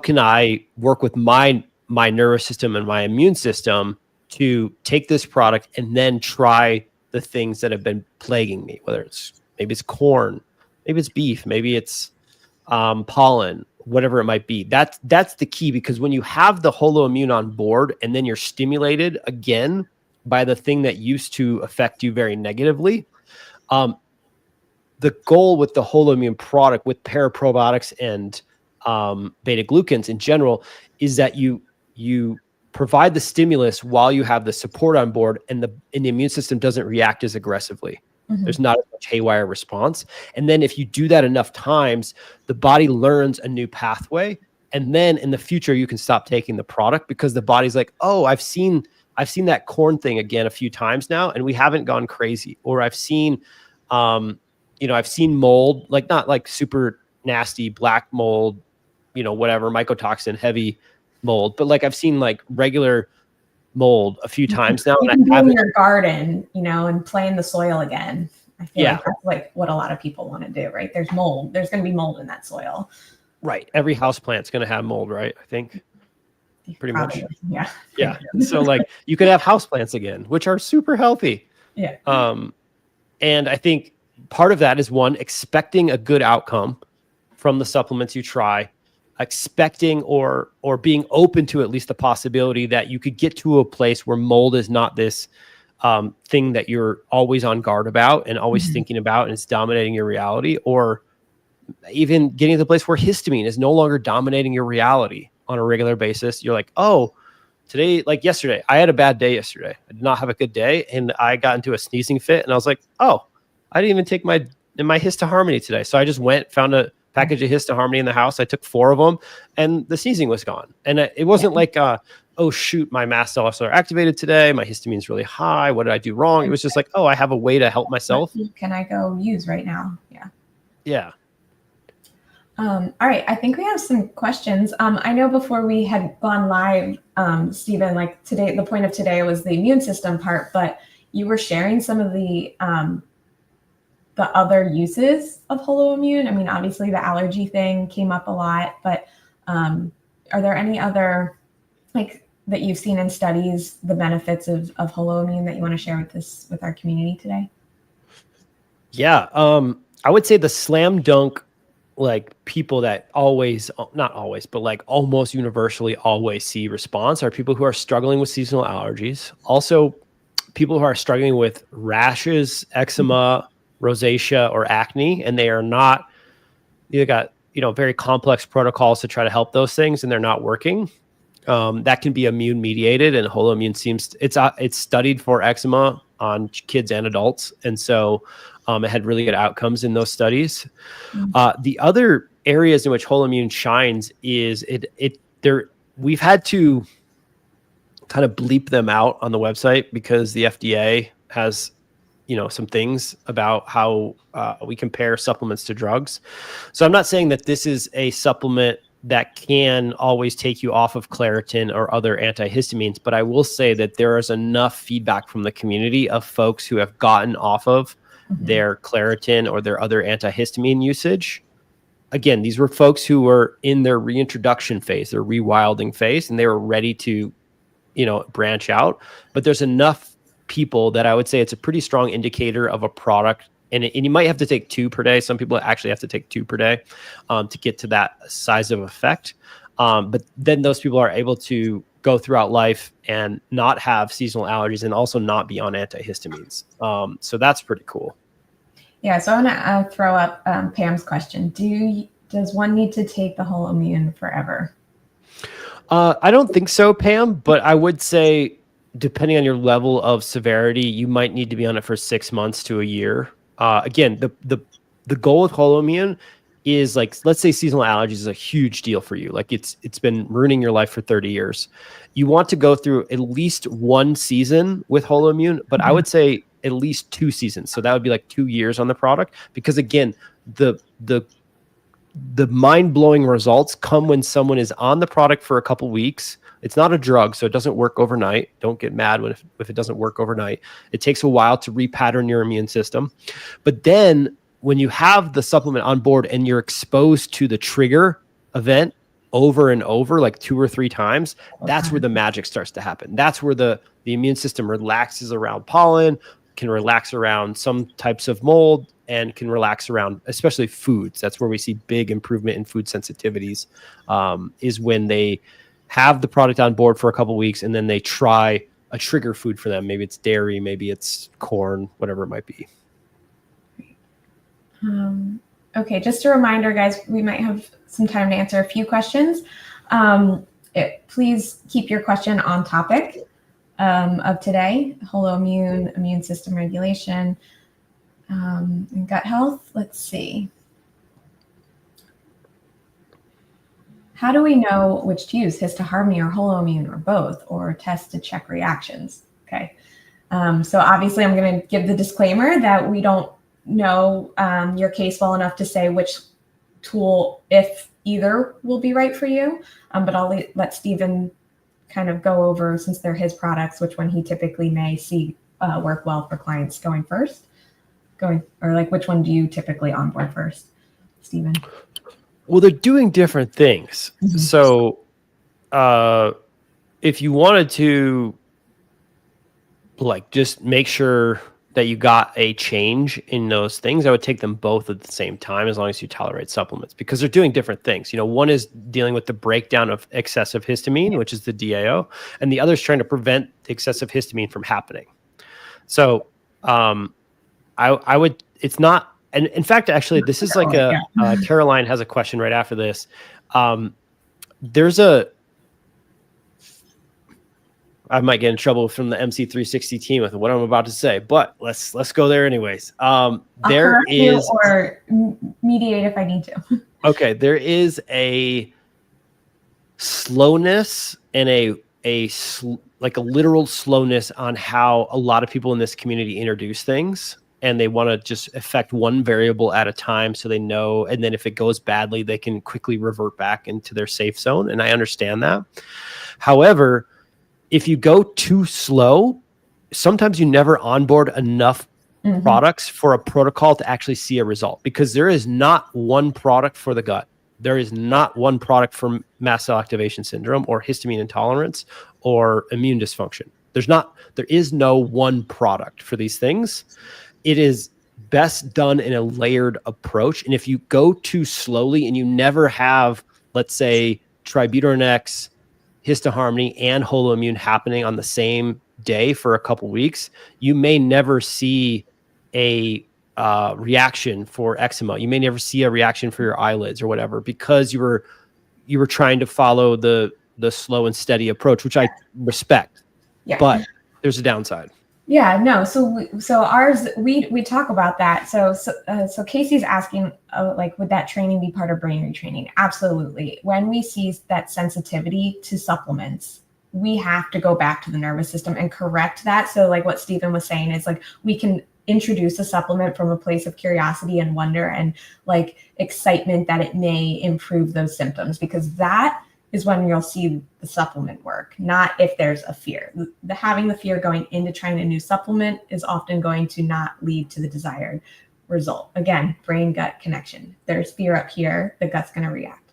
can I work with my nervous system and my immune system to take this product and then try the things that have been plaguing me, whether maybe it's corn, maybe it's beef, maybe it's pollen, whatever it might be. That's the key, because when you have the Holoimmune on board and then you're stimulated again by the thing that used to affect you very negatively, the goal with the whole immune product with paraprobiotics and beta glucans in general is that you provide the stimulus while you have the support on board, and the immune system doesn't react as aggressively. There's not as much haywire response. And then if you do that enough times, the body learns a new pathway. And then in the future, you can stop taking the product because the body's like, oh, I've seen that corn thing again a few times now, and we haven't gone crazy. Or I've seen, I've seen mold, like not like super nasty black mold, whatever, mycotoxin, heavy mold, but like I've seen like regular mold a few times now. You can do in your garden, and play in the soil again. I feel like that's like what a lot of people want to do, right? There's mold. There's going to be mold in that soil. Right. Every houseplant's going to have mold, right? I think pretty much. Yeah. Yeah. So like you could have houseplants again, which are super healthy. Yeah. And I think part of that is one, expecting a good outcome from the supplements you try, expecting or being open to at least the possibility that you could get to a place where mold is not this thing that you're always on guard about and always thinking about, and it's dominating your reality, or even getting to the place where histamine is no longer dominating your reality on a regular basis. You're like, oh, today, like yesterday, I had a bad day yesterday. I did not have a good day, and I got into a sneezing fit, and I was like, oh, I didn't even take my Histaharmony today. So I just found a package of Histaharmony in the house. I took 4 of them, and the sneezing was gone. And it wasn't like, oh shoot, my mast cells are activated today. My histamine's really high. What did I do wrong? It was just like, oh, I have a way to help myself. What can I go use right now? Yeah. Yeah. All right. I think we have some questions. I know before we had gone live, Steven, like today, the point of today was the immune system part, but you were sharing some of the other uses of holoimmune. I mean, obviously the allergy thing came up a lot, but are there any other, like, that you've seen in studies, the benefits of holoimmune that you want to share with our community today? Yeah. I would say the slam dunk, like people that always, not always, but like almost universally always see response are people who are struggling with seasonal allergies. Also people who are struggling with rashes, eczema, rosacea, or acne, and they are not, you got, very complex protocols to try to help those things, and they're not working. That can be immune mediated, and holoimmune it's studied for eczema on kids and adults. And so it had really good outcomes in those studies. The other areas in which holoimmune shines is we've had to kind of bleep them out on the website because the FDA has, some things about how we compare supplements to drugs. So I'm not saying that this is a supplement that can always take you off of Claritin or other antihistamines, but I will say that there is enough feedback from the community of folks who have gotten off of their Claritin or their other antihistamine usage. Again, these were folks who were in their reintroduction phase, their rewilding phase, and they were ready to, branch out. But there's enough people that I would say it's a pretty strong indicator of a product. And you might have to take 2 per day. Some people actually have to take 2 per day to get to that size of effect. But then those people are able to go throughout life and not have seasonal allergies and also not be on antihistamines. So that's pretty cool. Yeah. So I want to throw up Pam's question. Does one need to take the holoimmune forever? I don't think so, Pam, but I would say depending on your level of severity, you might need to be on it for 6 months to a year. Again, the goal with holoimmune is, like, let's say seasonal allergies is a huge deal for you. Like it's been ruining your life for 30 years. You want to go through at least 1 season with holoimmune, but I would say at least 2 seasons. So that would be like 2 years on the product, because again, the mind-blowing results come when someone is on the product for a couple weeks. It's not a drug, so it doesn't work overnight. Don't get mad if it doesn't work overnight. It takes a while to repattern your immune system. But then when you have the supplement on board and you're exposed to the trigger event over and over, like 2 or 3 times, that's where the magic starts to happen. That's where the immune system relaxes around pollen, can relax around some types of mold, and can relax around especially foods. That's where we see big improvement in food sensitivities, is when they have the product on board for a couple of weeks and then they try a trigger food for them. Maybe it's dairy, maybe it's corn, whatever it might be. Okay, just a reminder, guys, we might have some time to answer a few questions. Please keep your question on topic of today, holoimmune, immune system regulation, and gut health. Let's see. How do we know which to use, histoharmony or holoimmune or both, or test to check reactions? Okay, so obviously I'm going to give the disclaimer that we don't know your case well enough to say which tool, if either, will be right for you. But I'll let Steven kind of go over, since they're his products, which one he typically may see work well for clients going first. Or like, which one do you typically onboard first, Steven? Well, they're doing different things. Mm-hmm. So if you wanted to like just make sure that you got a change in those things, I would take them both at the same time, as long as you tolerate supplements, because they're doing different things. You know, one is dealing with the breakdown of excessive histamine, which is the DAO, and the other is trying to prevent the excessive histamine from happening. So I would, it's not, and in fact, actually, this is like Caroline has a question right after this. There's I might get in trouble from the MC360 team with what I'm about to say, but let's go there anyways. There is, or mediate if I need to. Okay, there is a slowness and like a literal slowness on how a lot of people in this community introduce things, and they want to just affect one variable at a time, so they know, and then if it goes badly, they can quickly revert back into their safe zone. And I understand that. However, if you go too slow, sometimes you never onboard enough products for a protocol to actually see a result, because there is not one product for the gut. There is not one product for mast cell activation syndrome or histamine intolerance or immune dysfunction. There is no one product for these things. It is best done in a layered approach. And if you go too slowly and you never have, let's say, Tributyrin-X, histoharmony, and holoimmune happening on the same day for a couple weeks, you may never see a reaction for eczema. You may never see a reaction for your eyelids or whatever, because you were trying to follow the slow and steady approach, which I respect. Yeah. But there's a downside. Yeah, no. So ours, we talk about that. So Casey's asking, like, would that training be part of brain retraining? Absolutely. When we see that sensitivity to supplements, we have to go back to the nervous system and correct that. So like what Steven was saying is, like, we can introduce a supplement from a place of curiosity and wonder and like excitement that it may improve those symptoms, because that is when you'll see the supplement work, not if there's a fear. Having the fear going into trying a new supplement is often going to not lead to the desired result. Again, brain-gut connection. There's fear up here, the gut's going to react.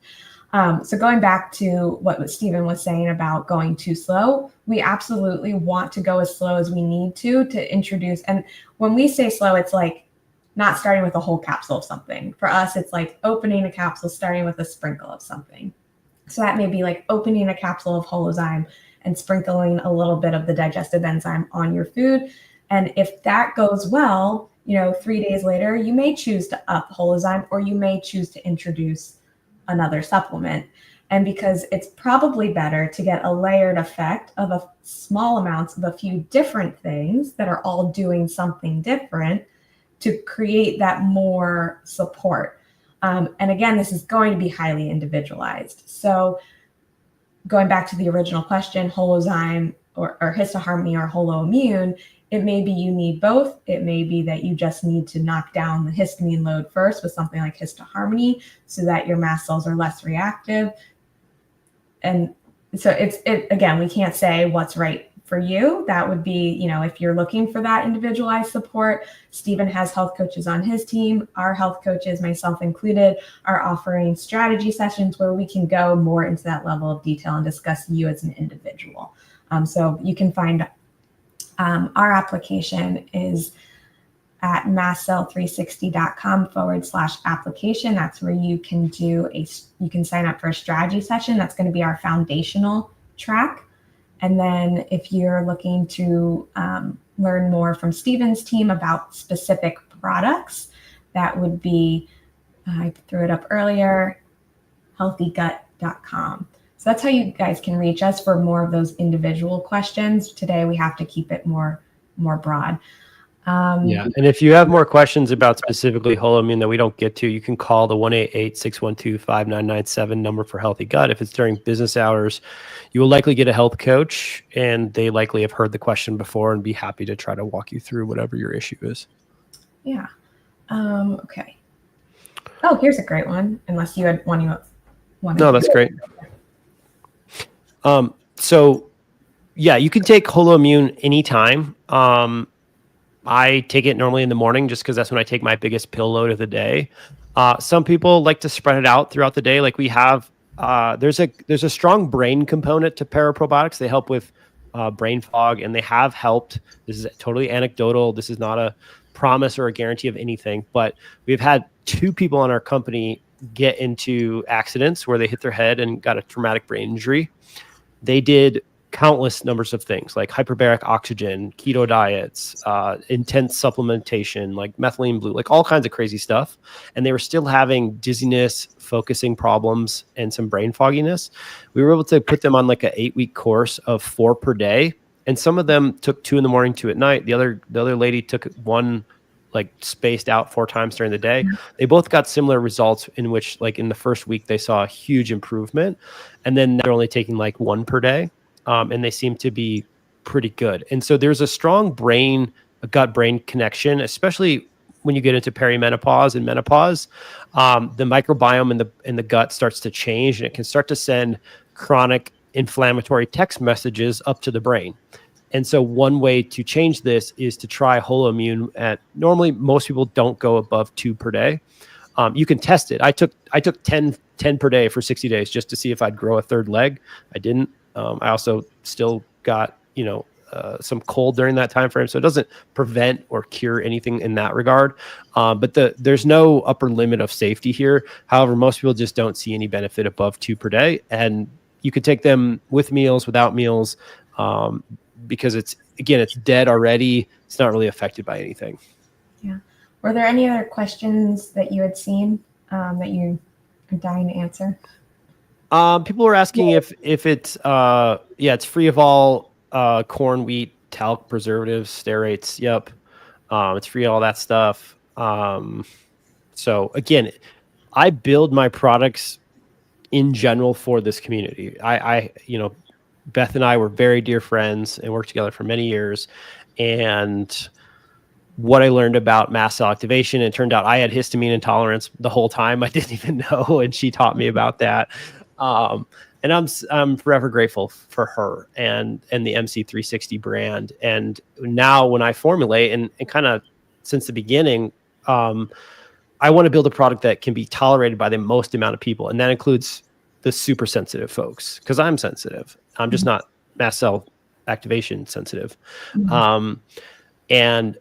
So going back to what Steven was saying about going too slow, we absolutely want to go as slow as we need to introduce. And when we say slow, it's like not starting with a whole capsule of something. For us, it's like opening a capsule, starting with a sprinkle of something. So that may be like opening a capsule of Holozyme and sprinkling a little bit of the digestive enzyme on your food. And if that goes well, 3 days later, you may choose to up Holozyme, or you may choose to introduce another supplement. And because it's probably better to get a layered effect of a small amounts of a few different things that are all doing something different to create that more support. And again, this is going to be highly individualized. So going back to the original question, Holozyme or histoharmony or holoimmune, it may be you need both. It may be that you just need to knock down the histamine load first with something like histoharmony so that your mast cells are less reactive. And so again, we can't say what's right for you. That would be, if you're looking for that individualized support. Steven has health coaches on his team. Our health coaches, myself included, are offering strategy sessions where we can go more into that level of detail and discuss you as an individual. So you can find our application is at mastcell360.com/application. That's where you can you can sign up for a strategy session. That's going to be our foundational track. And then if you're looking to learn more from Steven's team about specific products, that would be, I threw it up earlier, healthygut.com. So that's how you guys can reach us for more of those individual questions. Today we have to keep it more broad. Yeah. And if you have more questions about specifically Holoimmune that we don't get to, you can call the 1-888-612-5997 number for Healthy Gut. If it's during business hours, you will likely get a health coach, and they likely have heard the question before and be happy to try to walk you through whatever your issue is. Yeah. Okay. Oh, here's a great one. Unless you had one you wanted. No, that's great. So yeah, you can take Holoimmune anytime. I take it normally in the morning just because that's when I take my biggest pill load of the day. Some people like to spread it out throughout the day. Like we have, there's a strong brain component to paraprobiotics. They help with brain fog, and they have helped. This is totally anecdotal. This is not a promise or a guarantee of anything, but we've had 2 people in our company get into accidents where they hit their head and got a traumatic brain injury. They did countless numbers of things like hyperbaric oxygen, keto diets, intense supplementation, like methylene blue, like all kinds of crazy stuff. And they were still having dizziness, focusing problems, and some brain fogginess. We were able to put them on like an 8-week course of 4 per day. And some of them took 2 in the morning, 2 at night. The other lady took 1 like spaced out 4 times during the day. They both got similar results, in which like in the first week they saw a huge improvement, and then they're only taking like 1 per day. And they seem to be pretty good. And so there's a strong gut-brain connection, especially when you get into perimenopause and menopause. The microbiome in the gut starts to change, and it can start to send chronic inflammatory text messages up to the brain. And so one way to change this is to try Holoimmune at, normally most people don't go above 2 per day. You can test it. I took 10 per day for 60 days just to see if I'd grow a 3rd leg. I didn't. I also still got, some cold during that time frame. So it doesn't prevent or cure anything in that regard. But there's no upper limit of safety here. However, most people just don't see any benefit above 2 per day. And you could take them with meals, without meals, because it's dead already. It's not really affected by anything. Yeah. Were there any other questions that you had seen that you are dying to answer? People were asking if it's it's free of all corn, wheat, talc, preservatives, stearates. Yep. It's free of all that stuff. So again, I build my products in general for this community. Beth and I were very dear friends and worked together for many years. And what I learned about mast cell activation, it turned out I had histamine intolerance the whole time. I didn't even know, and she taught me about that. And I'm forever grateful for her and the MC360 brand. And now when I formulate and kind of since the beginning, I want to build a product that can be tolerated by the most amount of people. And that includes the super sensitive folks, because I'm sensitive. I'm just not mast cell activation sensitive. And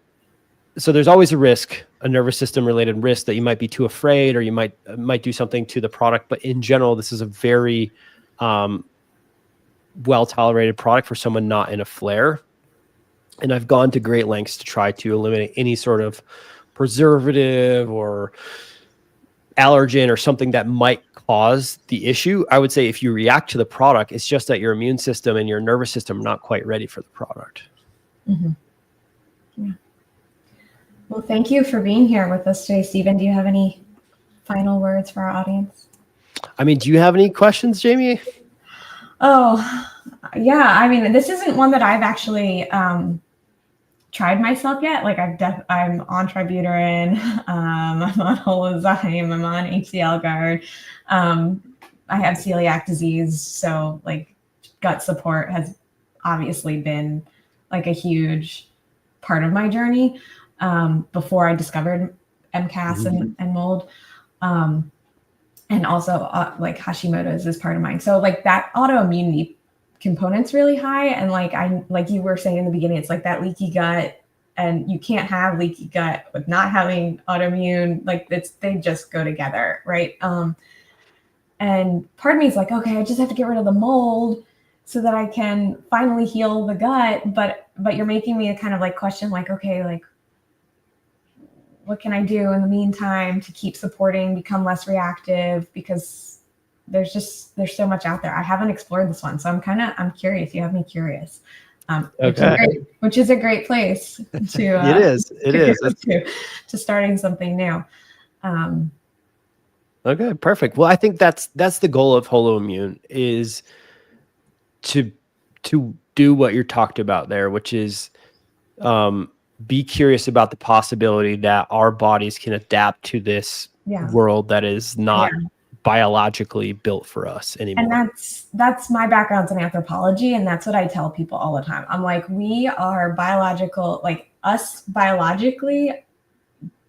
so there's always a risk, a nervous system related risk, that you might be too afraid, or you might do something to the product. But in general, this is a very well tolerated product for someone not in a flare. And I've gone to great lengths to try to eliminate any sort of preservative or allergen or something that might cause the issue. I would say if you react to the product, it's just that your immune system and your nervous system are not quite ready for the product. Mm-hmm. Yeah. Well, thank you for being here with us today, Steven. Do you have any final words for our audience? I mean, do you have any questions, Jamie? Oh, yeah. I mean, this isn't one that I've actually tried myself yet. Like I'm on Tributerin, I'm on Holozyme, I'm on HCL Guard. I have celiac disease, so like gut support has obviously been like a huge part of my journey before I discovered MCAS and mold. And also like Hashimoto's is part of mine. So like that autoimmunity component's really high. And like you were saying in the beginning, it's like that leaky gut, and you can't have leaky gut with not having autoimmune. Like they just go together, right? And part of me is like, okay, I just have to get rid of the mold so that I can finally heal the gut. But you're making me a kind of like question, like, okay, like what can I do in the meantime to keep supporting, become less reactive? Because there's so much out there. I haven't explored this one, so I'm curious. You have me curious. Which is a great place to it is to starting something new. Okay, perfect. Well, I think that's the goal of Holoimmune, is to do what you're talked about there, which is be curious about the possibility that our bodies can adapt to this world that is not biologically built for us anymore. And that's my background's in anthropology, and that's what I tell people all the time. I'm like, we are biological, like us biologically,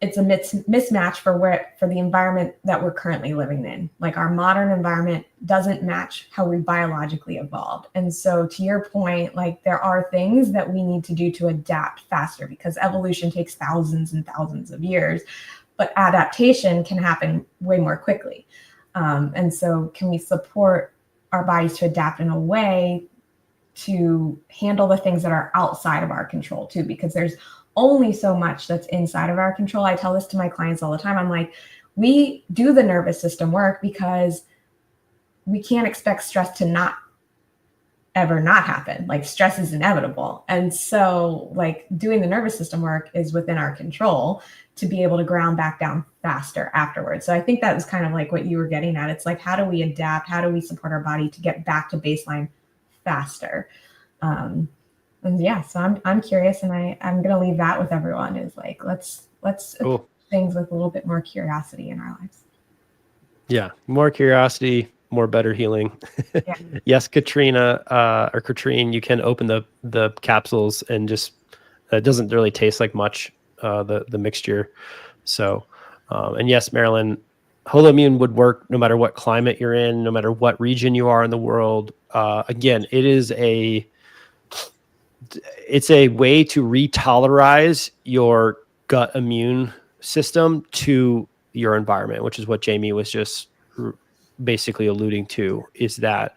it's a mismatch for the environment that we're currently living in. Like our modern environment doesn't match how we biologically evolved. And so to your point, like there are things that we need to do to adapt faster, because evolution takes thousands and thousands of years, but adaptation can happen way more quickly. And so can we support our bodies to adapt in a way to handle the things that are outside of our control too? Because there's only so much that's inside of our control. I tell this to my clients all the time. I'm like, we do the nervous system work because we can't expect stress to not happen. Like stress is inevitable. And so like doing the nervous system work is within our control to be able to ground back down faster afterwards. So I think that was kind of like what you were getting at. It's like, how do we adapt? How do we support our body to get back to baseline faster? And yeah, so I'm curious, and I'm going to leave that with everyone, is like, let's approach things with a little bit more curiosity in our lives. Yeah. More curiosity, more better healing. Yeah. Yes, Katrina, or Katrine, you can open the capsules and just, it doesn't really taste like much, the mixture. So, and yes, Marilyn, Holoimmune would work no matter what climate you're in, no matter what region you are in the world. Again, it's a way to retolerize your gut immune system to your environment, which is what Jamie was just basically alluding to, is that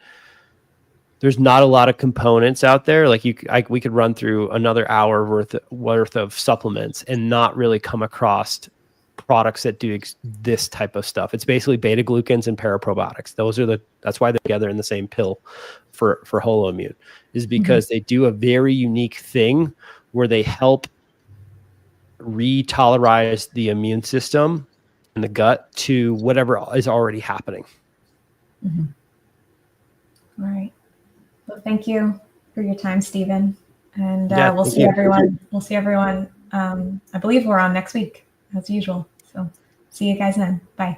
there's not a lot of components out there. Like we could run through another hour worth of supplements and not really come across products that do this type of stuff. It's basically beta glucans and paraprobiotics. That's why they're together in the same pill for Holoimmune, is because they do a very unique thing where they help retolerize the immune system in the gut to whatever is already happening. Mm-hmm. All right. Well, thank you for your time, Steven. And we'll see everyone. We'll see everyone. I believe we're on next week as usual. So see you guys then. Bye.